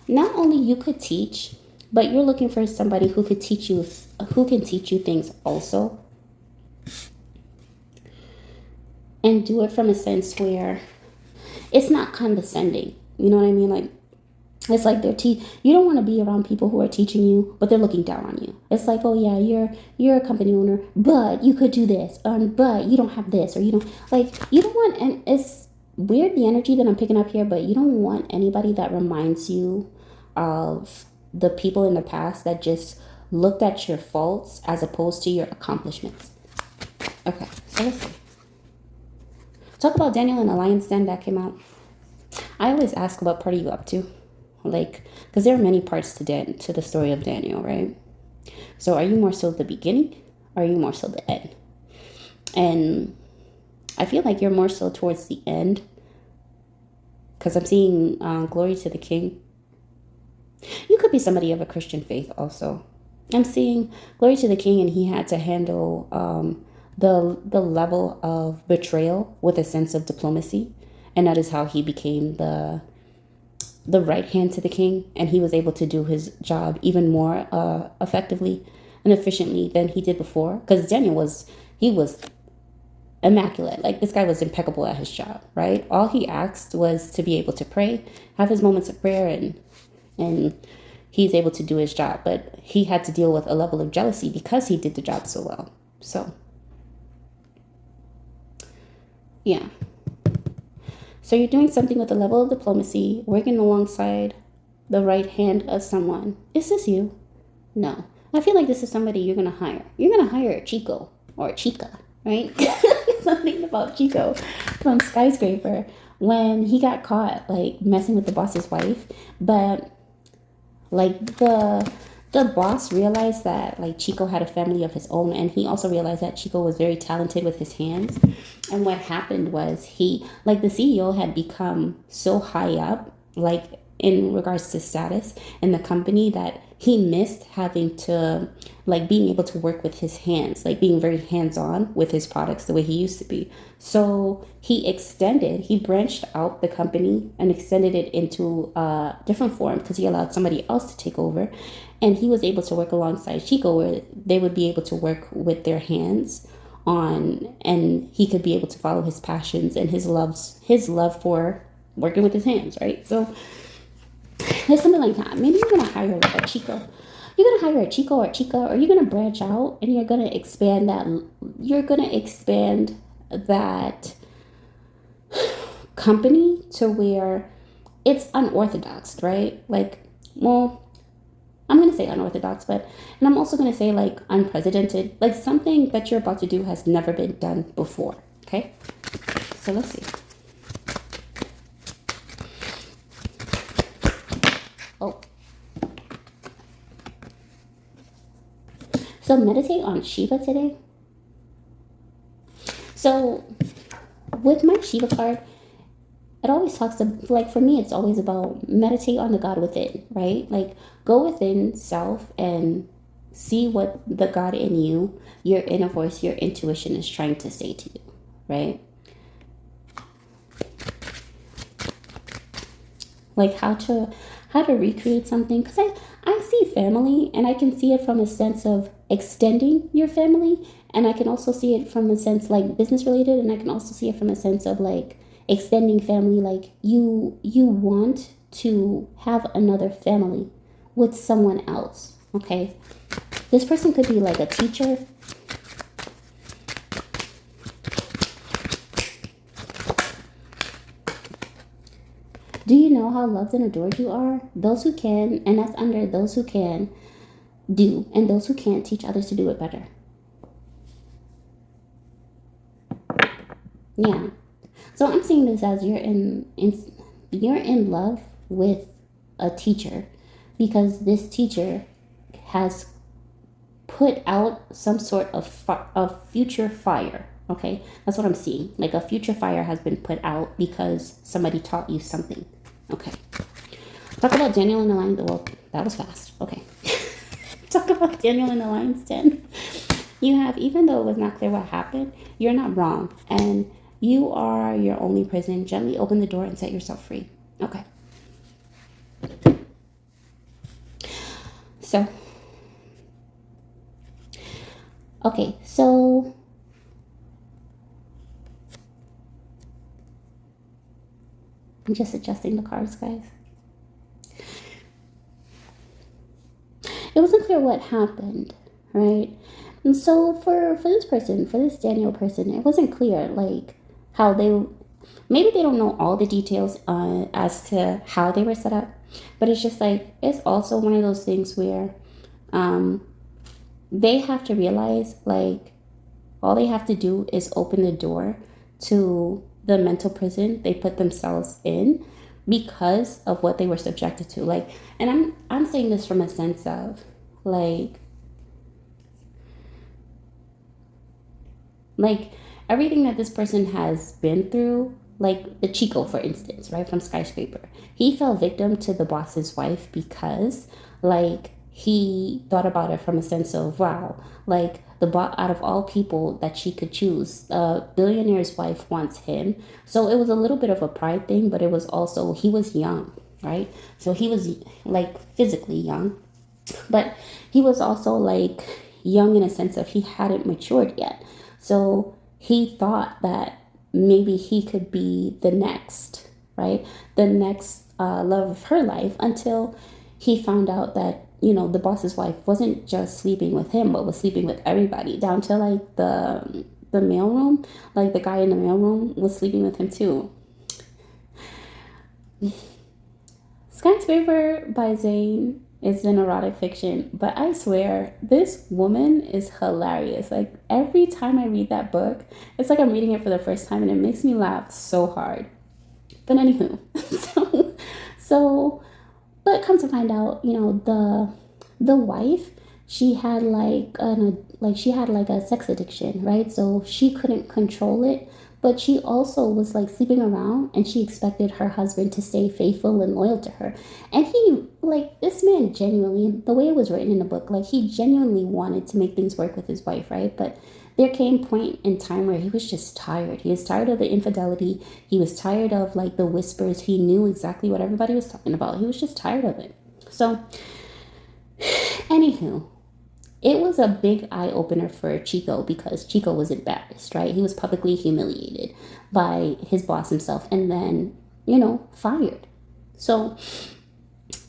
not only you could teach, but you're looking for somebody who could teach you, who can teach you things also, and do it from a sense where it's not condescending. You know what I mean? Like, it's like you don't want to be around people who are teaching you, but they're looking down on you. It's like, oh yeah, you're a company owner, but you could do this, but you don't have this, or you don't, like, you don't want, and it's weird, the energy that I'm picking up here, but you don't want anybody that reminds you of the people in the past that just looked at your faults as opposed to your accomplishments. Okay, so let's see. Talk about Daniel and the Lion's Den that came out. I always ask, what part are you up to? Like, because there are many parts to the story of Daniel, right? So are you more so the beginning, or are you more so the end? And I feel like you're more so towards the end, because I'm seeing glory to the King. You could be somebody of a Christian faith also. I'm seeing glory to the King, and he had to handle the level of betrayal with a sense of diplomacy, and that is how he became the right hand to the king, and he was able to do his job even more effectively and efficiently than he did before. Because Daniel was immaculate. Like, this guy was impeccable at his job, right? All he asked was to be able to pray, have his moments of prayer, and he's able to do his job. But he had to deal with a level of jealousy because he did the job so well. So, yeah. So you're doing something with a level of diplomacy, working alongside the right hand of someone. Is this you? No. I feel like this is somebody you're going to hire. You're going to hire a Chico or a Chica, right? Something about Chico from Skyscraper when he got caught, like, messing with the boss's wife. But, like, the boss realized that, like, Chico had a family of his own, and he also realized that Chico was very talented with his hands. And what happened was the CEO had become so high up, like, in regards to status in the company, that he missed having to, like, being able to work with his hands, like being very hands-on with his products the way he used to be. So he branched out the company and extended it into a different form, because he allowed somebody else to take over. And he was able to work alongside Chico, where they would be able to work with their hands on, and he could be able to follow his passions and his love for working with his hands, right? So there's something like that. Maybe you're gonna hire a Chico. You're gonna hire a Chico or a Chica, or you're gonna branch out and you're gonna expand that. You're gonna expand that company to where it's unorthodox, right? Like, well, I'm going to say unorthodox, and I'm also going to say, like, unprecedented, like something that you're about to do has never been done before. Okay. So let's see. Oh. So meditate on Shiva today. So with my Shiva card, it always talks about, like, for me, it's always about meditate on the God within, right? Like, go within self and see what the God in you, your inner voice, your intuition is trying to say to you, right? Like, how to recreate something. Because I see family, and I can see it from a sense of extending your family, and I can also see it from a sense, like, business related, and I can also see it from a sense of, like, extending family. Like, you want to have another family with someone else. Okay, this person could be like a teacher. Do you know how loved and adored you are? Those who can, and that's under those who can do, and those who can't teach others to do it better. Yeah. So I'm seeing this as you're in love with a teacher because this teacher has put out some sort of future fire. Okay, that's what I'm seeing. Like a future fire has been put out because somebody taught you something. Okay. Talk about Daniel in the Lions. Well, that was fast. Okay. Talk about Daniel in the Lions Den. You have, even though it was not clear what happened, you're not wrong. And you are your only prison. Gently open the door and set yourself free. Okay. So, so I'm just adjusting the cards, guys. It wasn't clear what happened, right? And so for this person, for this Daniel person, it wasn't clear like how they, maybe they don't know all the details as to how they were set up, but it's just like, it's also one of those things where they have to realize like all they have to do is open the door to the mental prison they put themselves in because of what they were subjected to. Like, and I'm saying this from a sense of like everything that this person has been through, like the Chico, for instance, right, from Skyscraper. He fell victim to the boss's wife because like he thought about it from a sense of, wow, like out of all people that she could choose, a billionaire's wife wants him. So it was a little bit of a pride thing, but it was also, he was young, right? So he was like physically young, but he was also like young in a sense of he hadn't matured yet. So he thought that maybe he could be the next, right? The next love of her life, until he found out that, you know, the boss's wife wasn't just sleeping with him, but was sleeping with everybody, down to like the mailroom. Like the guy in the mailroom was sleeping with him too. Skyscraper by Zane is an erotic fiction, but I swear this woman is hilarious. Like every time I read that book, it's like I'm reading it for the first time and it makes me laugh so hard. But anywho, so but come to find out, you know, the wife, she had she had like a sex addiction, right? So she couldn't control it, but she also was like sleeping around, and she expected her husband to stay faithful and loyal to her. And he, like, this man genuinely, the way it was written in the book, like he genuinely wanted to make things work with his wife, right? But there came a point in time where he was just tired. He was tired of the infidelity. He was tired of like the whispers. He knew exactly what everybody was talking about. He was just tired of it. So anywho, it was a big eye opener for Chico because Chico was embarrassed, right? He was publicly humiliated by his boss himself and then, you know, fired. So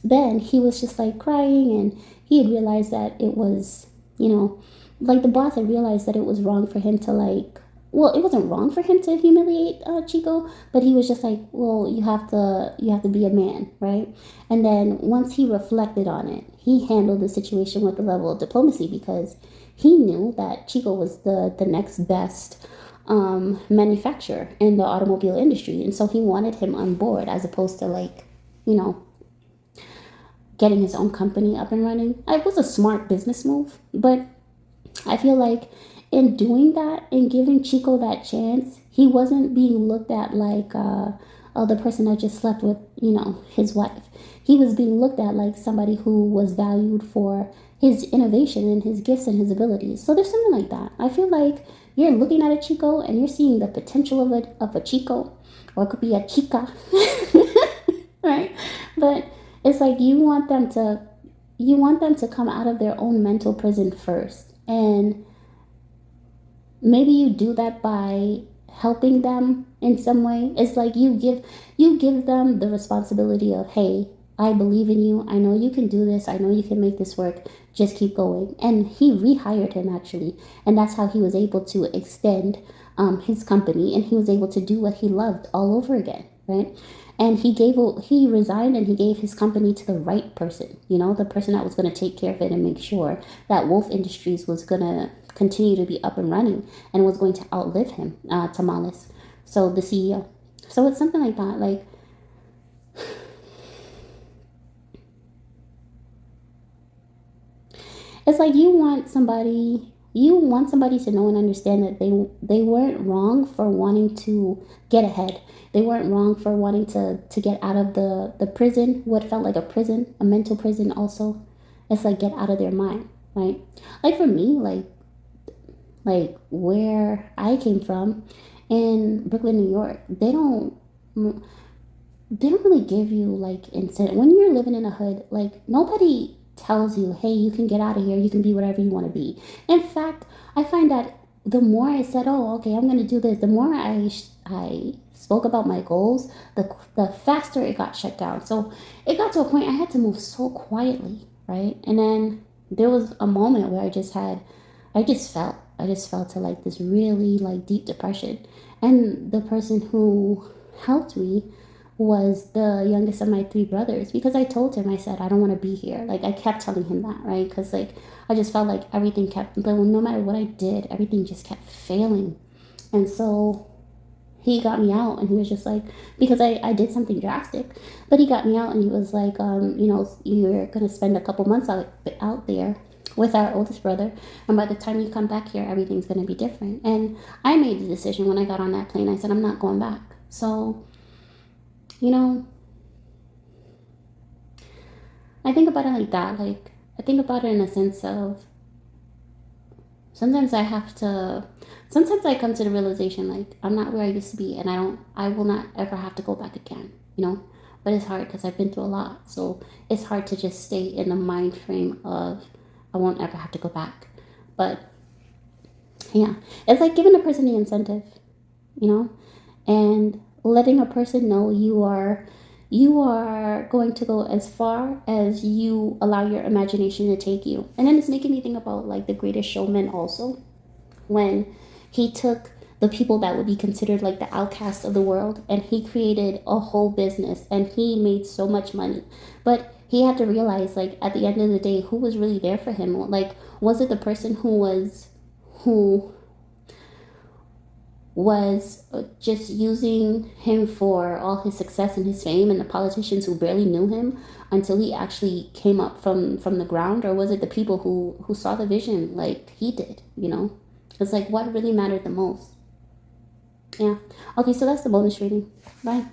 then he was just like crying, and he had realized that it was, you know, like the boss had realized that it was wrong for him to like, well, it wasn't wrong for him to humiliate Chico, but he was just like, well, you have to be a man, right? And then once he reflected on it, he handled the situation with a level of diplomacy because he knew that Chico was the next best manufacturer in the automobile industry, and so he wanted him on board as opposed to like, you know, getting his own company up and running. It was a smart business move, but I feel like in doing that and giving Chico that chance, he wasn't being looked at like, oh, the person I just slept with, you know, his wife. He was being looked at like somebody who was valued for his innovation and his gifts and his abilities. So there's something like that. I feel like you're looking at a Chico and you're seeing the potential of a Chico, or it could be a chica, right? But it's like you want them to come out of their own mental prison first. And maybe you do that by helping them in some way. It's like you give them the responsibility of, hey, I believe in you. I know you can do this. I know you can make this work. Just keep going. And he rehired him actually. And that's how he was able to extend his company, and he was able to do what he loved all over again, right? And he resigned and he gave his company to the right person, you know, the person that was going to take care of it and make sure that Wolf Industries was going to continue to be up and running and was going to outlive him, Tamales. So the CEO. So it's something like that. Like, It's like you want somebody to know and understand that they weren't wrong for wanting to get ahead. They weren't wrong for wanting to get out of the prison, what felt like a prison, a mental prison also. It's like get out of their mind, right? Like for me, like where I came from in Brooklyn, New York, they don't really give you like incentive when you're living in a hood. Like nobody tells you, hey, you can get out of here, you can be whatever you want to be. In fact, I find that the more I said, oh, okay, I'm going to do this, the more I spoke about my goals, the faster it got shut down. So it got to a point I had to move so quietly, right? And then there was a moment where I just fell to like this really like deep depression. And the person who helped me was the youngest of my three brothers, because I told him, I said, I don't want to be here. Like I kept telling him that, right? Because like I just felt like everything kept, but no matter what I did, everything just kept failing. And so he got me out, and he was just like, because I did something drastic, but he got me out and he was like, you're gonna spend a couple months out there with our oldest brother, and by the time you come back here, everything's gonna be different. And I made the decision when I got on that plane. I said, I'm not going back. So you know, I think about it like that. Like, I think about it in a sense of sometimes I have to, sometimes I come to the realization like I'm not where I used to be, and I will not ever have to go back again, you know? But it's hard because I've been through a lot. So it's hard to just stay in the mind frame of I won't ever have to go back. But yeah, it's like giving a person the incentive, you know, and letting a person know you are going to go as far as you allow your imagination to take you. And then it's making me think about like The Greatest Showman also, when he took the people that would be considered like the outcasts of the world, and he created a whole business and he made so much money. But he had to realize, like, at the end of the day, who was really there for him? Like, was it the person who was just using him for all his success and his fame, and the politicians who barely knew him until he actually came up from the ground? Or was it the people who saw the vision like he did, you know? It's like what really mattered the most. Yeah. Okay, so that's the bonus reading. Bye.